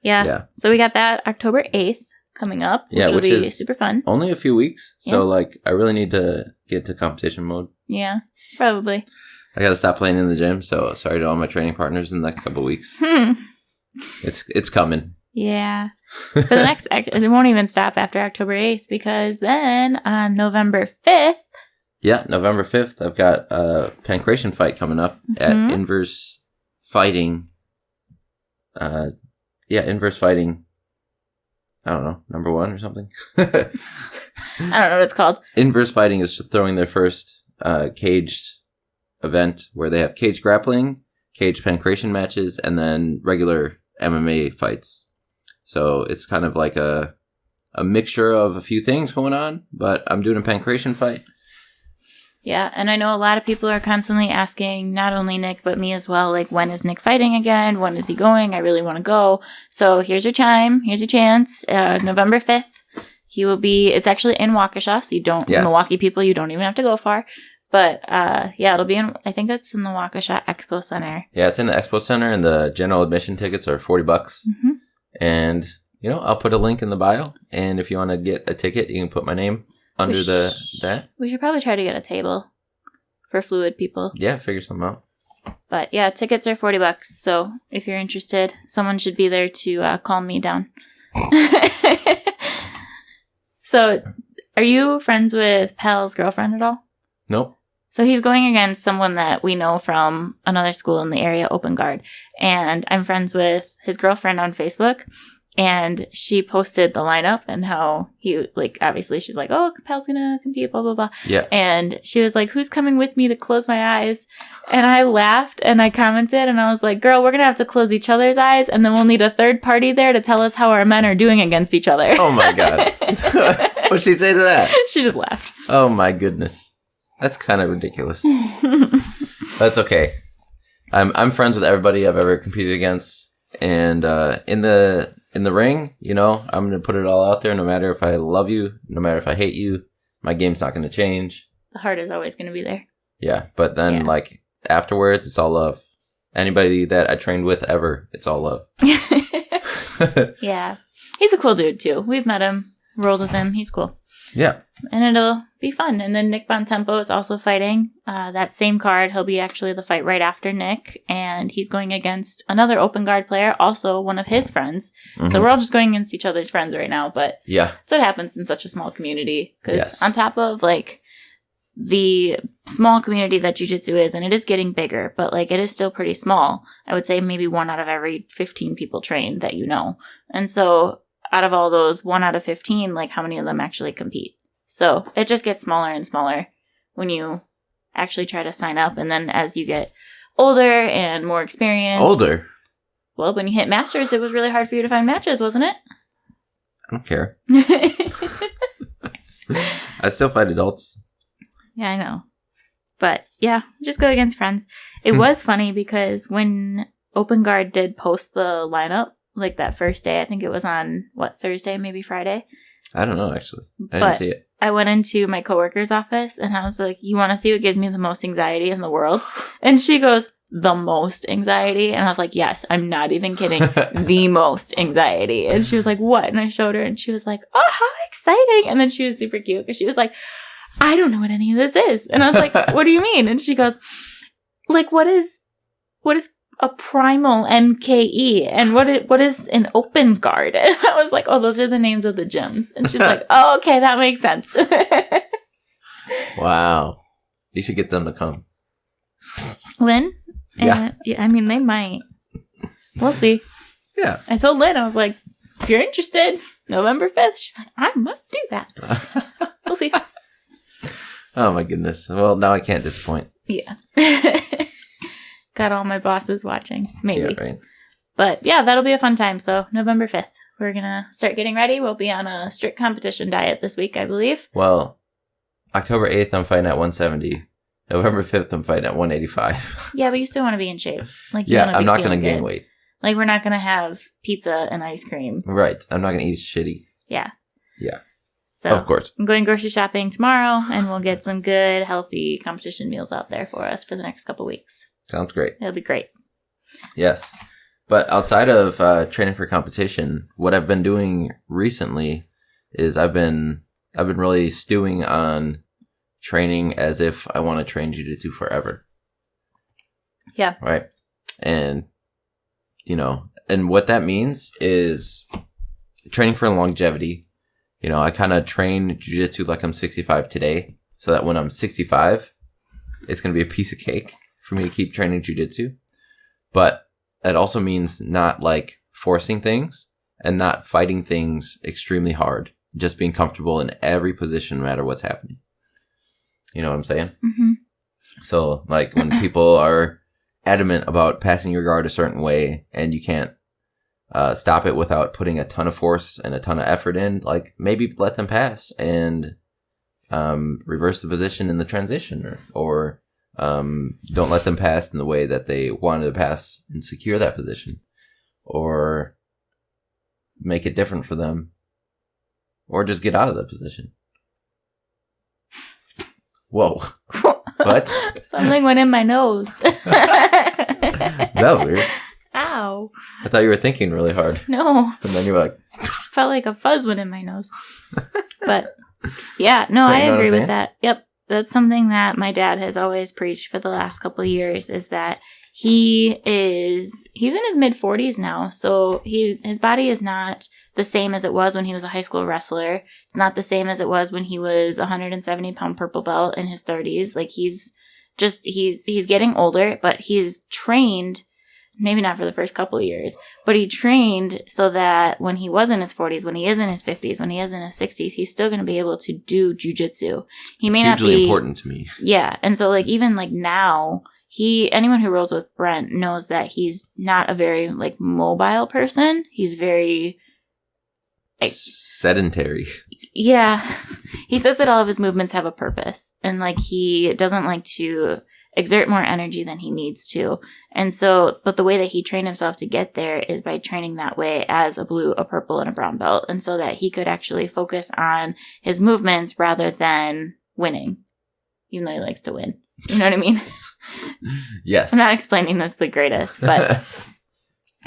Speaker 1: Yeah. So we got that October 8th. Coming up, which will be super fun.
Speaker 2: Only a few weeks, so like I really need to get to competition mode.
Speaker 1: Yeah, probably.
Speaker 2: I gotta stop playing in the gym, so sorry to all my training partners in the next couple of weeks. It's coming.
Speaker 1: Yeah. For the next, it won't even stop after October 8th because then on November 5th.
Speaker 2: Yeah, November 5th, I've got a pancration fight coming up at Inverse Fighting. Inverse Fighting. I don't know, number 1 or something.
Speaker 1: I don't know what it's called.
Speaker 2: Inverse Fighting is throwing their first caged event where they have cage grappling, cage pancration matches, and then regular MMA fights. So it's kind of like a mixture of a few things going on, but I'm doing a pancration fight.
Speaker 1: Yeah, and I know a lot of people are constantly asking, not only Nick, but me as well, like, when is Nick fighting again? When is he going? I really want to go. So here's your time. Here's your chance. November 5th, he will be, it's actually in Waukesha, so you don't, Milwaukee people, you don't even have to go far. But, it'll be in, I think it's in the Waukesha Expo Center.
Speaker 2: Yeah, it's in the Expo Center, and the general admission tickets are $40. Mm-hmm. And, I'll put a link in the bio, and if you want to get a ticket, you can put my name under that. We
Speaker 1: should probably try to get a table for fluid people.
Speaker 2: Yeah, figure something out.
Speaker 1: But yeah, tickets are $40. So if you're interested, someone should be there to calm me down. So are you friends with Pal's girlfriend at all?
Speaker 2: Nope.
Speaker 1: So he's going against someone that we know from another school in the area, Open Guard. And I'm friends with his girlfriend on Facebook. And she posted the lineup and how he, like, obviously she's like, oh, Pal's gonna compete, blah, blah, blah.
Speaker 2: Yeah.
Speaker 1: And she was like, who's coming with me to close my eyes? And I laughed and I commented and I was like, girl, we're gonna have to close each other's eyes and then we'll need a third party there to tell us how our men are doing against each other.
Speaker 2: Oh my God. What'd she say to that?
Speaker 1: She just laughed.
Speaker 2: Oh my goodness. That's kind of ridiculous. That's okay. I'm friends with everybody I've ever competed against. And in the ring, I'm going to put it all out there. No matter if I love you, no matter if I hate you, my game's not going to change.
Speaker 1: The heart is always going to be there.
Speaker 2: Yeah. But then afterwards, it's all love. Anybody that I trained with ever, it's all love.
Speaker 1: Yeah. He's a cool dude too. We've met him, rolled with him. He's cool.
Speaker 2: Yeah.
Speaker 1: And it'll be fun. And then Nick Bontempo is also fighting. That same card, he'll be actually the fight right after Nick. And he's going against another Open Guard player, also one of his friends. Mm-hmm. So we're all just going against each other's friends right now. But
Speaker 2: yeah,
Speaker 1: that's what happens in such a small community. Because on top of, like, the small community that jiu-jitsu is, and it is getting bigger, but, like, it is still pretty small. I would say maybe 1 out of every 15 people trained that you know. And so out of all those 1 out of 15, like, how many of them actually compete? So it just gets smaller and smaller when you actually try to sign up. And then as you get older and more experienced.
Speaker 2: Older?
Speaker 1: Well, when you hit Masters, it was really hard for you to find matches, wasn't it?
Speaker 2: I don't care. I still fight adults.
Speaker 1: Yeah, I know. But yeah, just go against friends. It was funny because when Open Guard did post the lineup, like that first day, I think it was on, Thursday, maybe Friday?
Speaker 2: I don't know, actually. I didn't see it.
Speaker 1: I went into my coworker's office and I was like, you want to see what gives me the most anxiety in the world? And she goes, the most anxiety? And I was like, yes, I'm not even kidding. The most anxiety. And she was like, what? And I showed her and she was like, oh, how exciting. And then she was super cute because she was like, I don't know what any of this is. And I was like, what do you mean? And she goes, like, what is a primal MKE and what is an Open Guard? And I was like, oh, those are the names of the gyms. And she's like, oh, okay, that makes sense.
Speaker 2: Wow. You should get them to come.
Speaker 1: Lynn?
Speaker 2: Yeah.
Speaker 1: I mean, they might. We'll see.
Speaker 2: Yeah.
Speaker 1: I told Lynn, I was like, if you're interested, November 5th. She's like, I might do that. We'll see.
Speaker 2: Oh my goodness. Well, now I can't disappoint.
Speaker 1: Yeah. Got all my bosses watching, maybe.
Speaker 2: Yeah, right.
Speaker 1: But yeah, that'll be a fun time. So November 5th, we're going to start getting ready. We'll be on a strict competition diet this week, I believe.
Speaker 2: Well, October 8th, I'm fighting at 170. November 5th, I'm fighting at 185.
Speaker 1: Yeah, but you still want to be in shape. Like,
Speaker 2: yeah, I'm not going to gain weight.
Speaker 1: Like, we're not going to have pizza and ice cream.
Speaker 2: Right. I'm not going to eat shitty.
Speaker 1: Yeah.
Speaker 2: Yeah.
Speaker 1: So,
Speaker 2: of course.
Speaker 1: I'm going grocery shopping tomorrow, and we'll get some good, healthy competition meals out there for us for the next couple weeks.
Speaker 2: Sounds great.
Speaker 1: It'll be great.
Speaker 2: Yes. But outside of training for competition, what I've been doing recently is I've been really stewing on training as if I want to train jiu-jitsu forever.
Speaker 1: Yeah.
Speaker 2: Right. And, And what that means is training for longevity. You know, I kind of train jiu-jitsu like I'm 65 today, so that when I'm 65, it's going to be a piece of cake for me to keep training jiu-jitsu. But it also means not like forcing things and not fighting things extremely hard. Just being comfortable in every position, no matter what's happening. You know what I'm saying?
Speaker 1: Mm-hmm.
Speaker 2: So, like, when people are adamant about passing your guard a certain way and you can't stop it without putting a ton of force and a ton of effort in, like, maybe let them pass and reverse the position in the transition, or don't let them pass in the way that they wanted to pass and secure that position, or make it different for them, or just get out of the position. Whoa. What?
Speaker 1: Something went in my nose.
Speaker 2: That was weird.
Speaker 1: Ow.
Speaker 2: I thought you were thinking really hard.
Speaker 1: No.
Speaker 2: And then you were like...
Speaker 1: Felt like a fuzz went in my nose. But, yeah, no, I agree with that. Yep. That's something that my dad has always preached for the last couple of years, is that he's in his mid-40s now, so his body is not the same as it was when he was a high school wrestler. It's not the same as it was when he was 170-pound purple belt in his 30s. Like, he's getting older, but he's trained, maybe not for the first couple of years, but he trained so that when he was in his 40s, when he is in his 50s, when he is in his 60s, he's still going to be able to do jiu-jitsu. He may not be
Speaker 2: hugely important to me.
Speaker 1: Yeah, and so like even like now, anyone who rolls with Brent knows that he's not a very like mobile person. He's very
Speaker 2: sedentary.
Speaker 1: Yeah. He says that all of his movements have a purpose, and like he doesn't like to exert more energy than he needs to. And so, but the way that he trained himself to get there is by training that way as a blue, a purple, and a brown belt. And so that he could actually focus on his movements rather than winning, even though he likes to win. You know what I mean?
Speaker 2: Yes.
Speaker 1: I'm not explaining this the greatest, but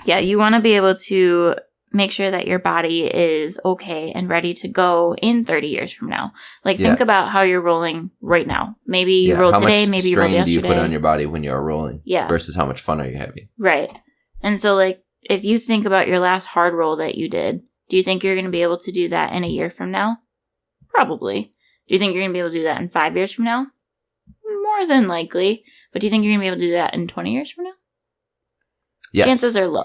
Speaker 1: yeah, you want to be able to make sure that your body is okay and ready to go in 30 years from now. Like, think about how you're rolling right now. Maybe you rolled today, maybe you rolled yesterday. How much strain do you
Speaker 2: put on your body when you're rolling?
Speaker 1: Yeah.
Speaker 2: Versus how much fun are you having?
Speaker 1: Right. And so, like, if you think about your last hard roll that you did, do you think you're going to be able to do that in a year from now? Probably. Do you think you're going to be able to do that in 5 years from now? More than likely. But do you think you're going to be able to do that in 20 years from now?
Speaker 2: Yes.
Speaker 1: Chances are low.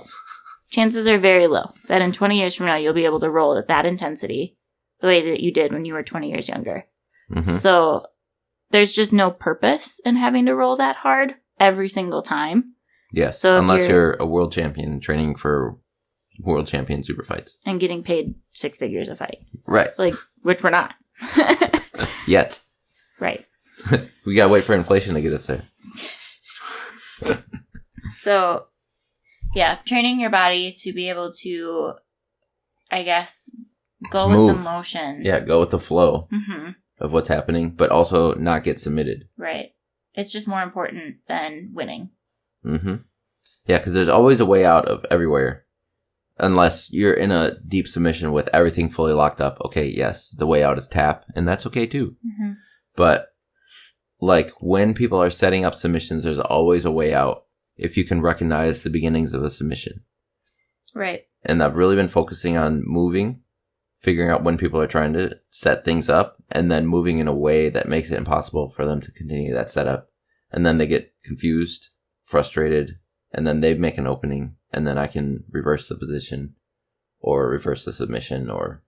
Speaker 1: Chances are very low that in 20 years from now, you'll be able to roll at that intensity the way that you did when you were 20 years younger. Mm-hmm. So there's just no purpose in having to roll that hard every single time.
Speaker 2: Yes, so unless you're a world champion training for world champion super fights.
Speaker 1: And getting paid 6 figures a fight.
Speaker 2: Right.
Speaker 1: Like, which we're not.
Speaker 2: Yet.
Speaker 1: Right.
Speaker 2: We gotta wait for inflation to get us there.
Speaker 1: So... yeah, training your body to be able to, I guess, go with the motion.
Speaker 2: Yeah, go with the flow of what's happening, but also not get submitted.
Speaker 1: Right. It's just more important than winning.
Speaker 2: Mm-hmm. Yeah, because there's always a way out of everywhere. Unless you're in a deep submission with everything fully locked up. Okay, yes, the way out is tap, and that's okay too. Mm-hmm. But, like, when people are setting up submissions, there's always a way out. If you can recognize the beginnings of a submission.
Speaker 1: Right.
Speaker 2: And I've really been focusing on moving, figuring out when people are trying to set things up, and then moving in a way that makes it impossible for them to continue that setup. And then they get confused, frustrated, and then they make an opening, and then I can reverse the position, or reverse the submission, or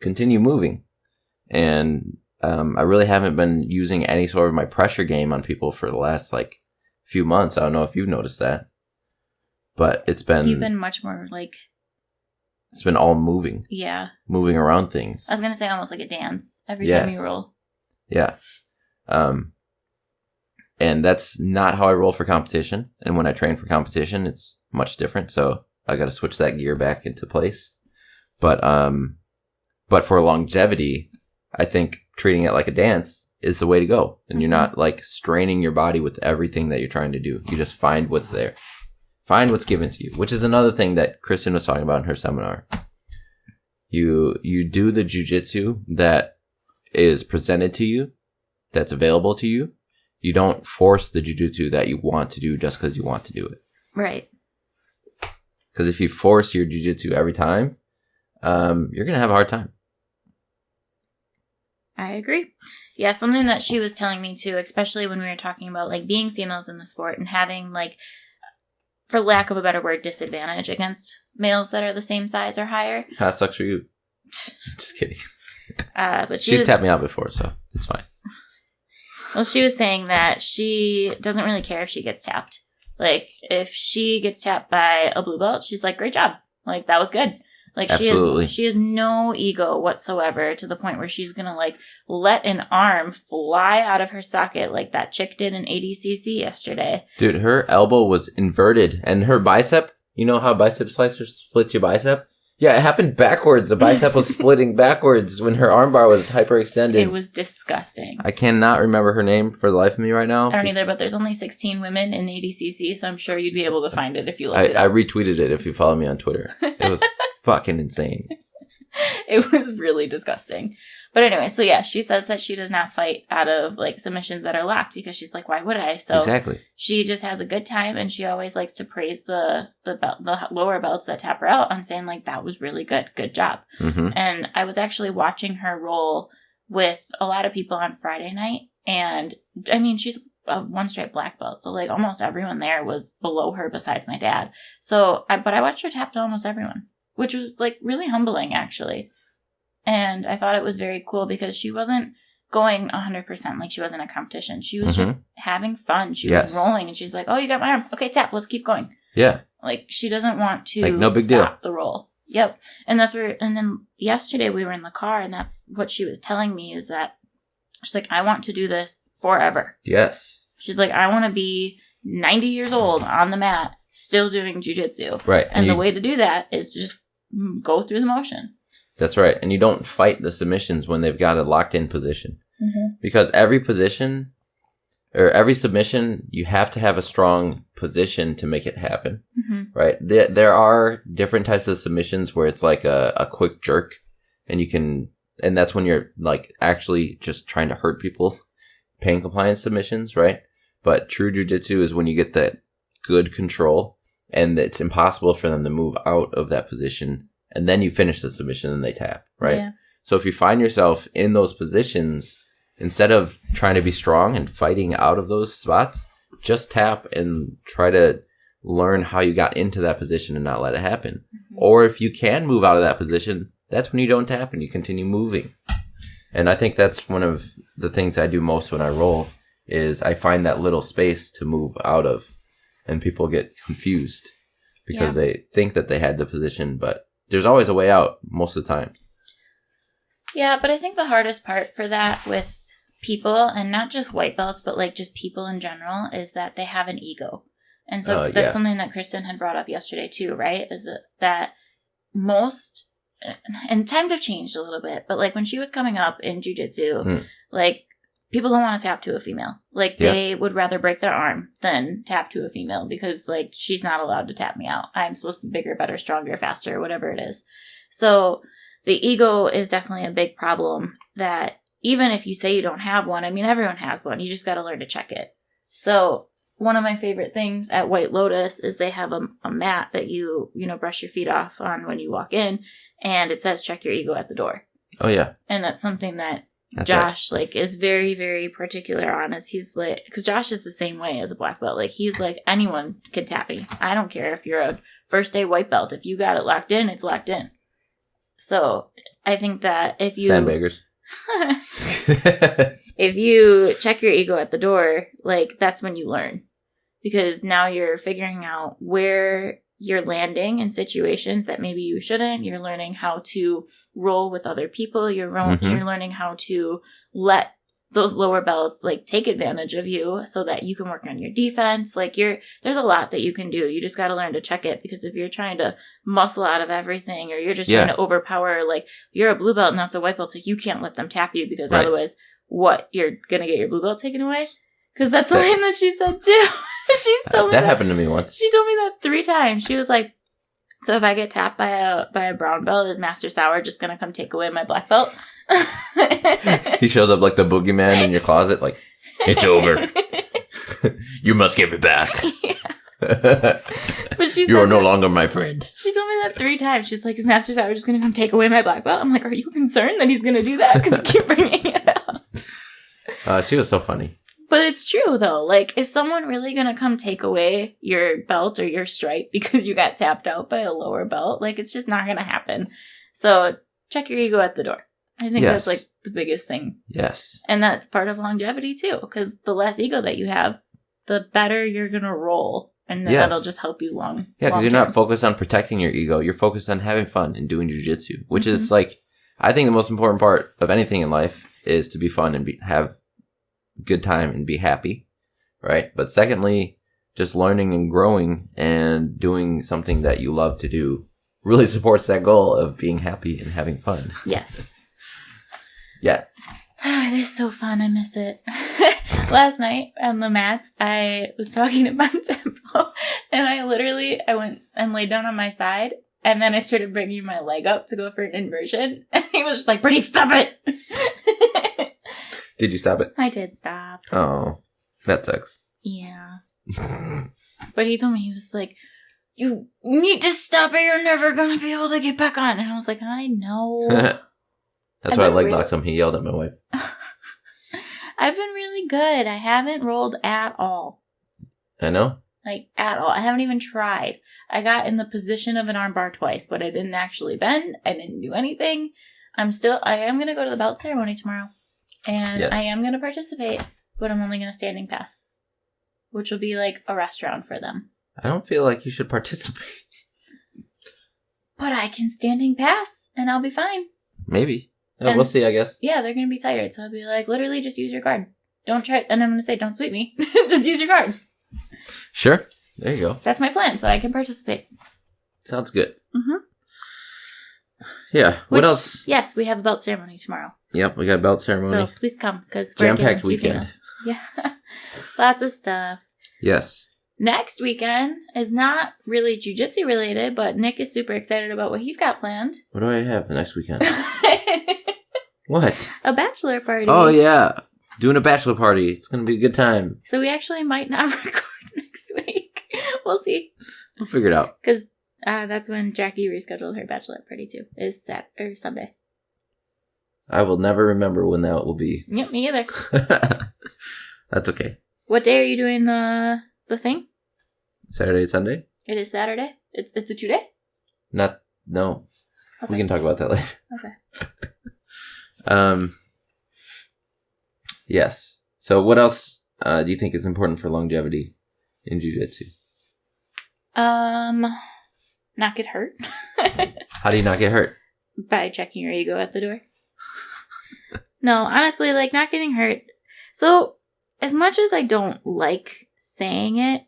Speaker 2: continue moving. And I really haven't been using any sort of my pressure game on people for the last, few months. I don't know if you've noticed that, but you've
Speaker 1: been much more
Speaker 2: it's been all moving.
Speaker 1: Yeah.
Speaker 2: Moving around things.
Speaker 1: I was going to say almost like a dance every time you roll.
Speaker 2: Yeah. And that's not how I roll for competition. And when I train for competition, it's much different. So I got to switch that gear back into place. But for longevity, I think treating it like a dance is the way to go. And you're not straining your body with everything that you're trying to do. You just find what's there. Find what's given to you, which is another thing that Kristen was talking about in her seminar. You do the jiu-jitsu that is presented to you, that's available to you. You don't force the jiu-jitsu that you want to do just because you want to do it.
Speaker 1: Right.
Speaker 2: Because if you force your jiu-jitsu every time, you're going to have a hard time.
Speaker 1: I agree. Yeah, something that she was telling me too, especially when we were talking about like being females in the sport and having like, for lack of a better word, disadvantage against males that are the same size or higher.
Speaker 2: That sucks for you. Just kidding.
Speaker 1: But
Speaker 2: she's tapped me out before, so it's fine.
Speaker 1: Well, she was saying that she doesn't really care if she gets tapped. Like, if she gets tapped by a blue belt, she's like, great job. Like, that was good. Like,
Speaker 2: Absolutely.
Speaker 1: she has no ego whatsoever to the point where she's going to, like, let an arm fly out of her socket like that chick did in ADCC yesterday.
Speaker 2: Dude, her elbow was inverted, and her bicep, you know how bicep slicer splits your bicep? Yeah, it happened backwards. The bicep was splitting backwards when her armbar was hyperextended.
Speaker 1: It was disgusting.
Speaker 2: I cannot remember her name for the life of me right now.
Speaker 1: I don't either, but there's only 16 women in ADCC, so I'm sure you'd be able to find it if you looked it
Speaker 2: I
Speaker 1: up.
Speaker 2: retweeted it if you follow me on Twitter. It was fucking insane.
Speaker 1: It was really disgusting. But anyway, so yeah, she says that she does not fight out of like submissions that are locked because she's like, why would I? So
Speaker 2: exactly.
Speaker 1: She just has a good time, and she always likes to praise the lower belts that tap her out on saying like, that was really good. Good job.
Speaker 2: Mm-hmm.
Speaker 1: And I was actually watching her roll with a lot of people on Friday night. And I mean, she's a one-stripe black belt. So like almost everyone there was below her besides my dad. So, but I watched her tap to almost everyone, which was like really humbling actually. And I thought it was very cool because she wasn't going 100% like she was in a competition. She was just having fun. She was rolling, and she's like, oh, you got my arm. Okay, tap. Let's keep going.
Speaker 2: Yeah.
Speaker 1: Like, she doesn't want to
Speaker 2: like, no big
Speaker 1: stop
Speaker 2: deal.
Speaker 1: the roll. Yep. And then yesterday we were in the car, and that's what she was telling me is that she's like, I want to do this forever.
Speaker 2: Yes.
Speaker 1: She's like, I want to be 90 years old on the mat, still doing jiu-jitsu.
Speaker 2: Right.
Speaker 1: And the way to do that is to just go through the motion.
Speaker 2: That's right. And you don't fight the submissions when they've got a locked in position.
Speaker 1: Mm-hmm.
Speaker 2: Because every position or every submission, you have to have a strong position to make it happen.
Speaker 1: Mm-hmm.
Speaker 2: Right. There are different types of submissions where it's like a quick jerk, and and that's when you're like actually just trying to hurt people. Pain compliance submissions, right? But true jiu-jitsu is when you get that good control, and it's impossible for them to move out of that position. And then you finish the submission and they tap, right?
Speaker 1: Yeah.
Speaker 2: So if you find yourself in those positions, instead of trying to be strong and fighting out of those spots, just tap and try to learn how you got into that position and not let it happen. Mm-hmm. Or if you can move out of that position, that's when you don't tap and you continue moving. And I think that's one of the things I do most when I roll is I find that little space to move out of, and people get confused because they think that they had the position, but there's always a way out most of the time.
Speaker 1: Yeah, but I think the hardest part for that with people, and not just white belts, but like just people in general, is that they have an ego. And so that's something that Kristen had brought up yesterday too, right? Is that most, and times have changed a little bit, but like when she was coming up in jiu-jitsu, like people don't want to tap to a female. Like they would rather break their arm than tap to a female because like she's not allowed to tap me out. I'm supposed to be bigger, better, stronger, faster, whatever it is. So the ego is definitely a big problem that even if you say you don't have one, I mean, everyone has one. You just got to learn to check it. So one of my favorite things at White Lotus is they have a mat that you brush your feet off on when you walk in, and it says check your ego at the door.
Speaker 2: Oh, yeah.
Speaker 1: And that's something that Josh, like, is very, very particular on, is he's like, because Josh is the same way as a black belt. Like, he's like, anyone can tap me. I don't care if you're a first day white belt. If you got it locked in, it's locked in. So I think that if you...
Speaker 2: Sandbaggers.
Speaker 1: If you check your ego at the door, like, that's when you learn. Because now you're figuring out where you're landing in situations that maybe you shouldn't. You're learning how to roll with other people. You're learning how to let those lower belts like take advantage of you so that you can work on your defense. Like there's a lot that you can do. You just got to learn to check it, because if you're trying to muscle out of everything, or you're just trying to overpower, like, you're a blue belt and that's a white belt, so you can't let them tap you, because otherwise you're going to get your blue belt taken away? Because that's the line that she said too. She's told me
Speaker 2: that happened to me once.
Speaker 1: She told me that 3 times. She was like, so if I get tapped by a brown belt, is Master Sauer just going to come take away my black belt?
Speaker 2: He shows up like the boogeyman in your closet, like, it's over. You must give it back.
Speaker 1: But she
Speaker 2: You are no longer my friend.
Speaker 1: She told me that 3 times. She's like, is Master Sauer just going to come take away my black belt? I'm like, are you concerned that he's going to do that? Because you keep bringing it up.
Speaker 2: She was so funny.
Speaker 1: But it's true, though. Like, is someone really going to come take away your belt or your stripe because you got tapped out by a lower belt? Like, it's just not going to happen. So, check your ego at the door. I think that's, like, the biggest thing.
Speaker 2: Yes.
Speaker 1: And that's part of longevity, too. Because the less ego that you have, the better you're going to roll. And then that'll just help you long.
Speaker 2: Yeah, because you're not focused on protecting your ego. You're focused on having fun and doing jiu-jitsu, which is, like, I think the most important part of anything in life is to be fun and have good time and be happy, right? But secondly, just learning and growing and doing something that you love to do really supports that goal of being happy and having fun.
Speaker 1: Yes.
Speaker 2: Yeah.
Speaker 1: It is so fun. I miss it. Last night on the mats, I was talking about tempo, and I went and laid down on my side, and then I started bringing my leg up to go for an inversion, and he was just like, Brittany, stop it!
Speaker 2: Did you stop it?
Speaker 1: I did stop.
Speaker 2: Oh, that sucks.
Speaker 1: Yeah. But he told me, he was like, you need to stop it, you're never going to be able to get back on. And I was like, I know.
Speaker 2: That's why I leg locked him. He yelled at my wife.
Speaker 1: I've been really good. I haven't rolled at all.
Speaker 2: I know.
Speaker 1: Like, at all. I haven't even tried. I got in the position of an armbar twice, but I didn't actually bend. I didn't do anything. I am going to go to the belt ceremony tomorrow. And I am going to participate, but I'm only going to standing pass, which will be like a restaurant for them.
Speaker 2: I don't feel like you should participate.
Speaker 1: But I can standing pass, and I'll be fine.
Speaker 2: Maybe. Yeah, we'll see, I guess.
Speaker 1: Yeah, they're going to be tired, so I'll be like, literally just use your guard. Don't try, and I'm going to say, don't sweep me. Just use your guard.
Speaker 2: Sure. There you go.
Speaker 1: That's my plan, so I can participate.
Speaker 2: Sounds good. Yeah. What else?
Speaker 1: Yes, we have a belt ceremony tomorrow.
Speaker 2: Yep, we got a belt ceremony.
Speaker 1: So please come, because we're
Speaker 2: jam-packed weekend.
Speaker 1: Yeah. Lots of stuff.
Speaker 2: Yes.
Speaker 1: Next weekend is not really jiu-jitsu related, but Nick is super excited about what he's got planned.
Speaker 2: What do I have next weekend? What?
Speaker 1: A bachelor party.
Speaker 2: Oh, yeah. Doing a bachelor party. It's going to be a good time.
Speaker 1: So we actually might not record next week. We'll see.
Speaker 2: We'll figure it out.
Speaker 1: Because that's when Jackie rescheduled her bachelor party, too. Is Sunday.
Speaker 2: I will never remember when that will be.
Speaker 1: Yep, me either.
Speaker 2: That's okay.
Speaker 1: What day are you doing the thing?
Speaker 2: Saturday and Sunday?
Speaker 1: It is Saturday? It's a 2-day?
Speaker 2: No. Okay. We can talk about that later.
Speaker 1: Okay.
Speaker 2: Yes. So what else do you think is important for longevity in jiu-jitsu?
Speaker 1: Not get hurt.
Speaker 2: How do you not get hurt?
Speaker 1: By checking your ego at the door. No, honestly, like, not getting hurt. So, as much as I don't like saying it,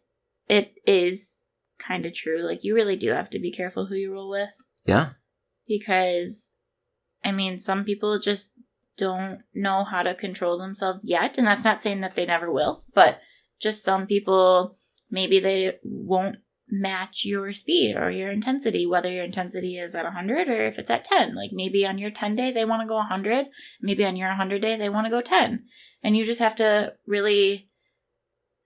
Speaker 1: it is kind of true. Like, you really do have to be careful who you roll with.
Speaker 2: Yeah.
Speaker 1: Because, I mean, some people just don't know how to control themselves yet. And that's not saying that they never will. But just some people, maybe they won't match your speed or your intensity, whether your intensity is at 100 or if it's at 10. Like, maybe on your 10 day, they want to go 100. Maybe on your 100 day, they want to go 10. And you just have to really,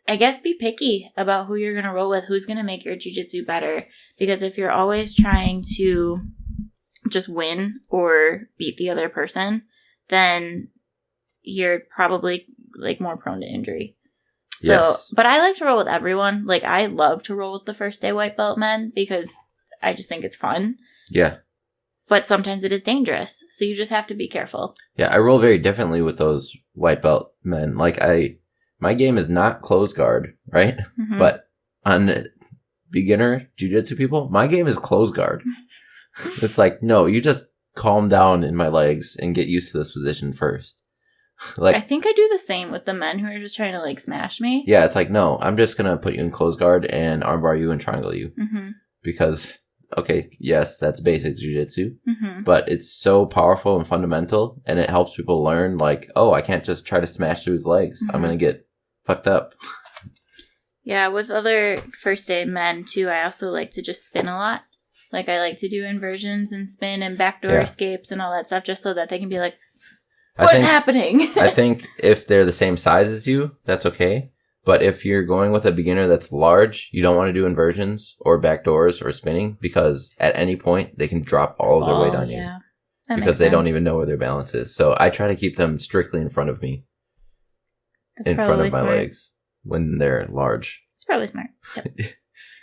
Speaker 1: I guess, be picky about who you're going to roll with, who's going to make your jiu-jitsu better. Because if you're always trying to just win or beat the other person, then you're probably, like, more prone to injury. So, yes. But I like to roll with everyone. Like, I love to roll with the first day white belt men because I just think it's fun.
Speaker 2: Yeah.
Speaker 1: But sometimes it is dangerous. So you just have to be careful.
Speaker 2: Yeah, I roll very differently with those white belt men. Like, my game is not close guard, right? Mm-hmm. But on beginner jiu-jitsu people, my game is close guard. It's like, no, you just calm down in my legs and get used to this position first. Like,
Speaker 1: I think I do the same with the men who are just trying to, like, smash me.
Speaker 2: Yeah, it's like, no, I'm just going to put you in close guard and armbar you and triangle you. Mm-hmm. Because, okay, yes, that's basic jiu-jitsu, but it's so powerful and fundamental, and it helps people learn, like, oh, I can't just try to smash through his legs. I'm going to get fucked up.
Speaker 1: Yeah, with other first day men, too, I also like to just spin a lot. Like, I like to do inversions and spin and backdoor escapes and all that stuff just so that they can be like, what's happening?
Speaker 2: I think if they're the same size as you, that's okay. But if you're going with a beginner that's large, you don't want to do inversions or backdoors or spinning because at any point they can drop all of their weight on you. Because they don't even know where their balance is. So I try to keep them strictly in front of me. That's in front of my legs when they're large.
Speaker 1: It's probably smart. Yep.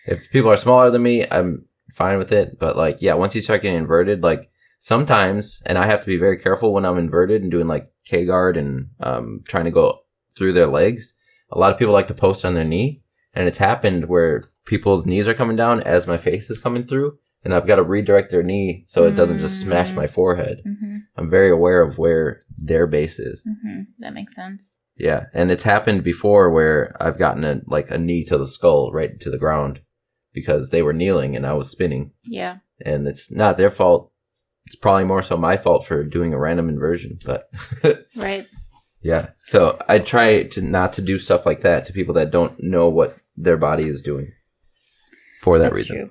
Speaker 2: If people are smaller than me, I'm fine with it. But like, yeah, once you start getting inverted, like sometimes, and I have to be very careful when I'm inverted and doing like K-guard and trying to go through their legs. A lot of people like to post on their knee. And it's happened where people's knees are coming down as my face is coming through. And I've got to redirect their knee so it doesn't just smash my forehead. Mm-hmm. I'm very aware of where their base is.
Speaker 1: Mm-hmm. That makes sense.
Speaker 2: Yeah. And it's happened before where I've gotten a knee to the skull right to the ground because they were kneeling and I was spinning.
Speaker 1: Yeah.
Speaker 2: And it's not their fault. It's probably more so my fault for doing a random inversion. But
Speaker 1: right.
Speaker 2: Yeah. So I try to not to do stuff like that to people that don't know what their body is doing for that reason. True.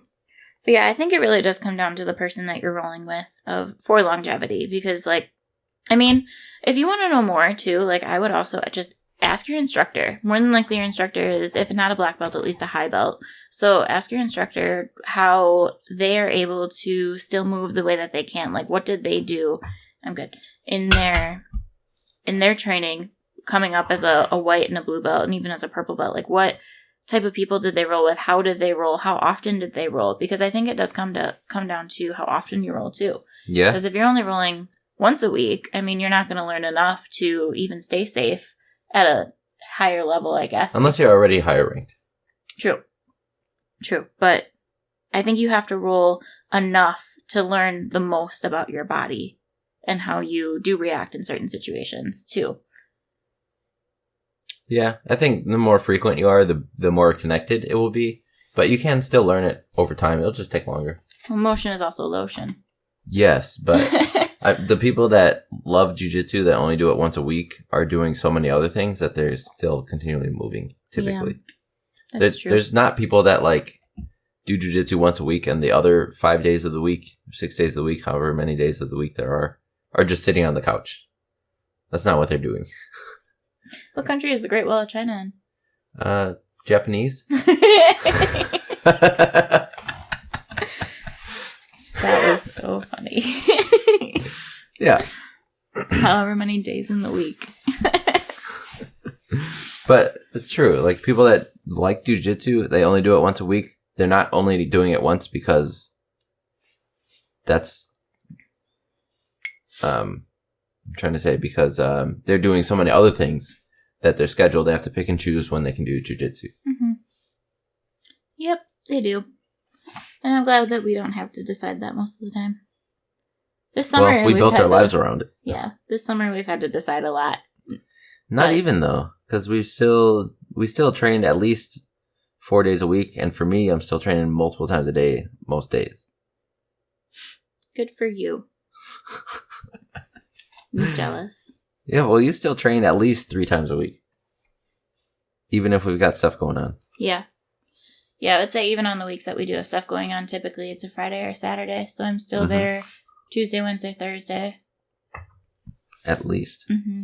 Speaker 1: But yeah, I think it really does come down to the person that you're rolling with for longevity. Because, like, I mean, if you want to know more, too, like, I would also just ask your instructor. More than likely, your instructor is, if not a black belt, at least a high belt. So ask your instructor how they are able to still move the way that they can. Like, what did they do? I'm good. In their training, coming up as a white and a blue belt, and even as a purple belt, like, what type of people did they roll with? How did they roll? How often did they roll? Because I think it does come down to how often you roll too.
Speaker 2: Yeah.
Speaker 1: Because if you're only rolling once a week, I mean, you're not going to learn enough to even stay safe at a higher level, I guess.
Speaker 2: Unless you're already higher ranked.
Speaker 1: True. But I think you have to roll enough to learn the most about your body and how you do react in certain situations too.
Speaker 2: Yeah, I think the more frequent you are, the more connected it will be. But you can still learn it over time. It'll just take longer.
Speaker 1: Well, motion is also lotion.
Speaker 2: Yes, but the people that love jiu-jitsu that only do it once a week are doing so many other things that they're still continually moving, typically. Yeah, that's true. There's not people that like do jiu-jitsu once a week and the other 5 days of the week, 6 days of the week, however many days of the week there are just sitting on the couch. That's not what they're doing.
Speaker 1: What country is the Great Wall of China
Speaker 2: in? Japanese.
Speaker 1: That was so funny.
Speaker 2: Yeah.
Speaker 1: However many days in the week.
Speaker 2: But it's true. Like, people that like jiu-jitsu, they only do it once a week. They're not only doing it once because that's... I'm trying to say because they're doing so many other things that they're scheduled. They have to pick and choose when they can do jiu-jitsu.
Speaker 1: Mm-hmm. Yep, they do. And I'm glad that we don't have to decide that most of the time. This summer,
Speaker 2: we built our lives around it.
Speaker 1: Yeah, this summer we've had to decide a lot.
Speaker 2: Not even though, because we still trained at least 4 days a week, and for me, I'm still training multiple times a day, most days.
Speaker 1: Good for you. I'm jealous.
Speaker 2: Yeah, well, you still train at least 3 times a week. Even if we've got stuff going on.
Speaker 1: Yeah. Yeah, I would say even on the weeks that we do have stuff going on, typically it's a Friday or a Saturday. So I'm still there Tuesday, Wednesday, Thursday.
Speaker 2: At least.
Speaker 1: Mm-hmm.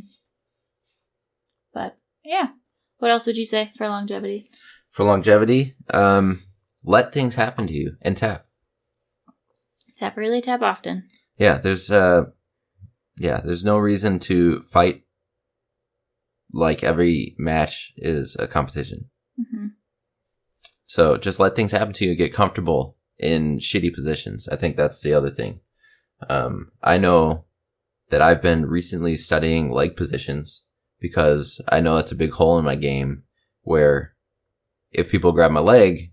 Speaker 1: But, yeah. What else would you say for longevity?
Speaker 2: For longevity, let things happen to you and tap.
Speaker 1: Tap early, tap often.
Speaker 2: Yeah, there's no reason to fight like every match is a competition. Mm-hmm. So just let things happen to you. Get comfortable in shitty positions. I think that's the other thing. I know that I've been recently studying leg positions because I know it's a big hole in my game where if people grab my leg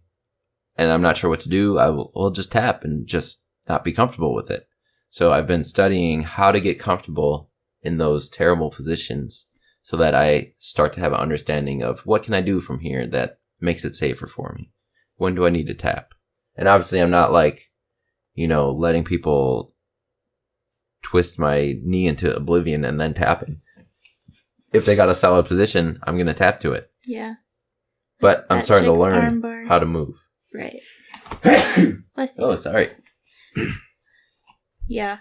Speaker 2: and I'm not sure what to do, I will just tap and just not be comfortable with it. So I've been studying how to get comfortable in those terrible positions so that I start to have an understanding of what can I do from here that makes it safer for me. When do I need to tap? And obviously I'm not like, letting people twist my knee into oblivion and then tapping. If they got a solid position, I'm going to tap to it.
Speaker 1: Yeah.
Speaker 2: But I'm starting to learn how to move.
Speaker 1: Right.
Speaker 2: Oh, sorry.
Speaker 1: Yeah.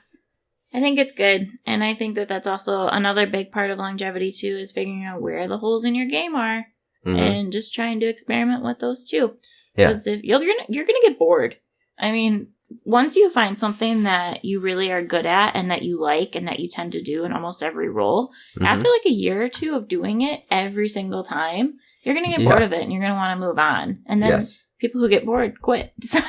Speaker 1: I think it's good. And I think that that's also another big part of longevity, too, is figuring out where the holes in your game are. and just trying to experiment with those too.
Speaker 2: Yeah.
Speaker 1: Because if you're gonna get bored. I mean, once you find something that you really are good at and that you like and that you tend to do in almost every role, after like a year or two of doing it every single time, you're gonna get bored of it and you're gonna want to move on. And then people who get bored quit. So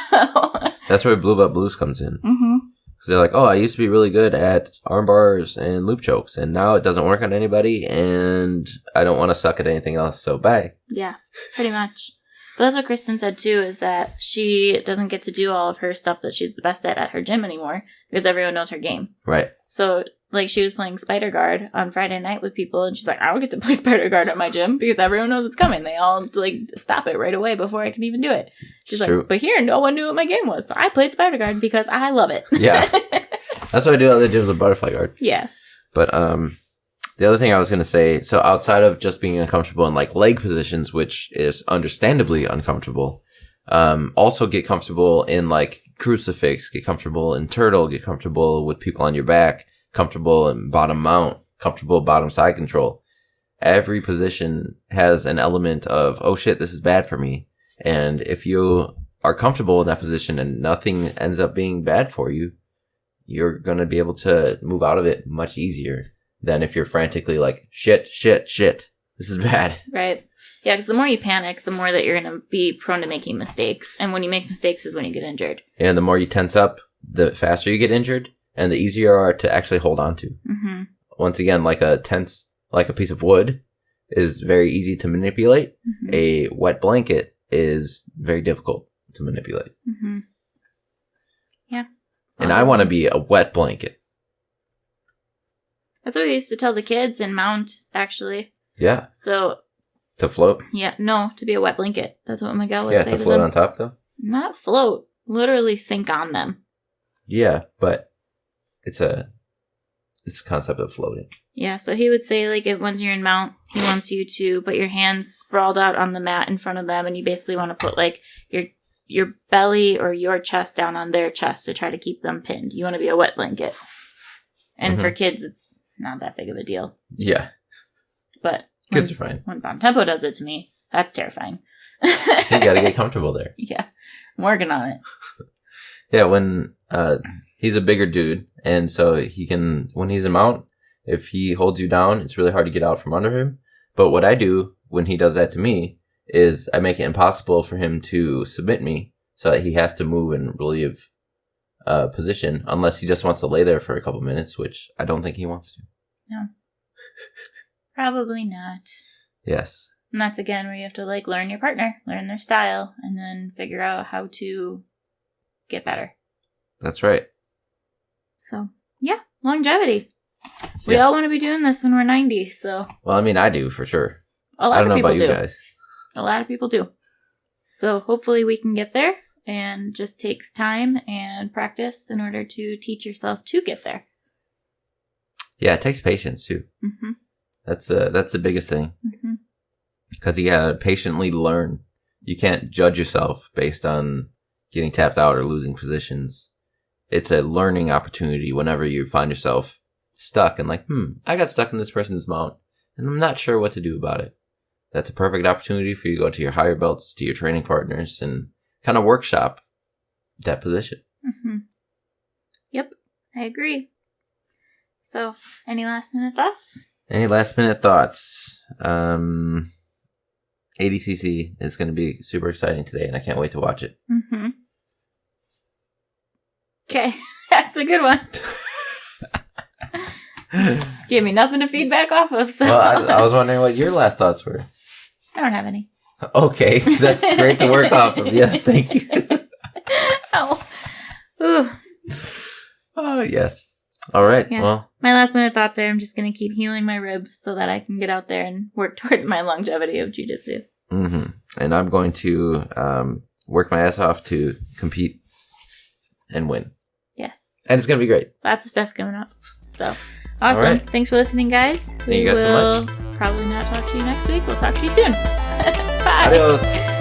Speaker 2: that's where Blue Belt Blues comes in.
Speaker 1: Mm-hmm.
Speaker 2: Because they're like, oh, I used to be really good at arm bars and loop chokes, and now it doesn't work on anybody, and I don't want to suck at anything else, so bye.
Speaker 1: Yeah, pretty much. But that's what Kristen said, too, is that she doesn't get to do all of her stuff that she's the best at her gym anymore, because everyone knows her game.
Speaker 2: Right.
Speaker 1: So, like, she was playing Spider Guard on Friday night with people, and she's like, I don't get to play Spider Guard at my gym, because everyone knows it's coming. They all, like, stop it right away before I can even do it. She's like, but here, no one knew what my game was, so I played Spider Guard because I love it.
Speaker 2: Yeah. That's what I do at the gyms with Butterfly Guard.
Speaker 1: Yeah.
Speaker 2: But, the other thing I was going to say, so outside of just being uncomfortable in like leg positions, which is understandably uncomfortable, also get comfortable in like crucifix, get comfortable in turtle, get comfortable with people on your back, comfortable in bottom mount, comfortable bottom side control. Every position has an element of, oh shit, this is bad for me. And if you are comfortable in that position and nothing ends up being bad for you, you're going to be able to move out of it much easier than if you're frantically like, shit, this is bad.
Speaker 1: Right. Yeah, because the more you panic, the more that you're going to be prone to making mistakes. And when you make mistakes is when you get injured. And
Speaker 2: the more you tense up, the faster you get injured, and the easier you are to actually hold on to.
Speaker 1: Mm-hmm.
Speaker 2: Once again, like a piece of wood is very easy to manipulate. Mm-hmm. A wet blanket is very difficult to manipulate.
Speaker 1: Mm-hmm. Yeah.
Speaker 2: And I want to be a wet blanket.
Speaker 1: That's what we used to tell the kids in Mount, actually.
Speaker 2: Yeah.
Speaker 1: So.
Speaker 2: To float?
Speaker 1: Yeah. No, to be a wet blanket. That's what Miguel would say to them.
Speaker 2: Yeah, to float on top, though?
Speaker 1: Not float. Literally sink on them.
Speaker 2: Yeah, but it's a concept of floating.
Speaker 1: Yeah, so he would say, like, once you're in Mount, he wants you to put your hands sprawled out on the mat in front of them, and you basically want to put, like, your belly or your chest down on their chest to try to keep them pinned. You want to be a wet blanket. And for kids, it's not that big of a deal.
Speaker 2: Yeah.
Speaker 1: But
Speaker 2: kids are fine.
Speaker 1: When Bon Tempo does it to me, that's terrifying.
Speaker 2: So you got to get comfortable there.
Speaker 1: Yeah. I'm working on it.
Speaker 2: Yeah, when he's a bigger dude, and so he can, when he's in Mount, if he holds you down, it's really hard to get out from under him. But what I do when he does that to me is I make it impossible for him to submit me so that he has to move and relieve position unless he just wants to lay there for a couple minutes, which I don't think he wants to.
Speaker 1: No. Probably not.
Speaker 2: Yes.
Speaker 1: And that's again where you have to like learn your partner, learn their style, and then figure out how to get better.
Speaker 2: That's right.
Speaker 1: So, yeah, longevity. We all want to be doing this when we're 90, so.
Speaker 2: Well, I mean, I do, for sure.
Speaker 1: A lot of people do.
Speaker 2: I don't know about you guys.
Speaker 1: A lot of people do. So, hopefully we can get there, and just takes time and practice in order to teach yourself to get there.
Speaker 2: Yeah, it takes patience, too.
Speaker 1: Mm-hmm.
Speaker 2: That's the biggest thing. Because you gotta patiently learn. You can't judge yourself based on getting tapped out or losing positions. It's a learning opportunity whenever you find yourself stuck and like, I got stuck in this person's mount and I'm not sure what to do about it. That's a perfect opportunity for you to go to your higher belts, to your training partners, and kind of workshop that position.
Speaker 1: Mm-hmm. Yep, I agree. So, any last minute thoughts?
Speaker 2: Any last minute thoughts? ADCC is going to be super exciting today, and I can't wait to watch it.
Speaker 1: Mm-hmm. Okay, that's a good one. Give me nothing to feedback off of. So.
Speaker 2: Well, I was wondering what your last thoughts were.
Speaker 1: I don't have any.
Speaker 2: Okay, that's great to work off of. Yes, thank you.
Speaker 1: Oh. Ooh.
Speaker 2: Oh, yes. All right,
Speaker 1: yeah.
Speaker 2: Well.
Speaker 1: My last minute thoughts are I'm just going to keep healing my rib so that I can get out there and work towards my longevity of jiu-jitsu.
Speaker 2: Mm-hmm. And I'm going to work my ass off to compete and win.
Speaker 1: Yes.
Speaker 2: And it's going to be great.
Speaker 1: Lots of stuff coming up. So, awesome.
Speaker 2: Right.
Speaker 1: Thanks for listening, guys.
Speaker 2: Thank you guys so much.
Speaker 1: Probably not talk to you next week. We'll talk to you soon. Bye.
Speaker 2: Adios.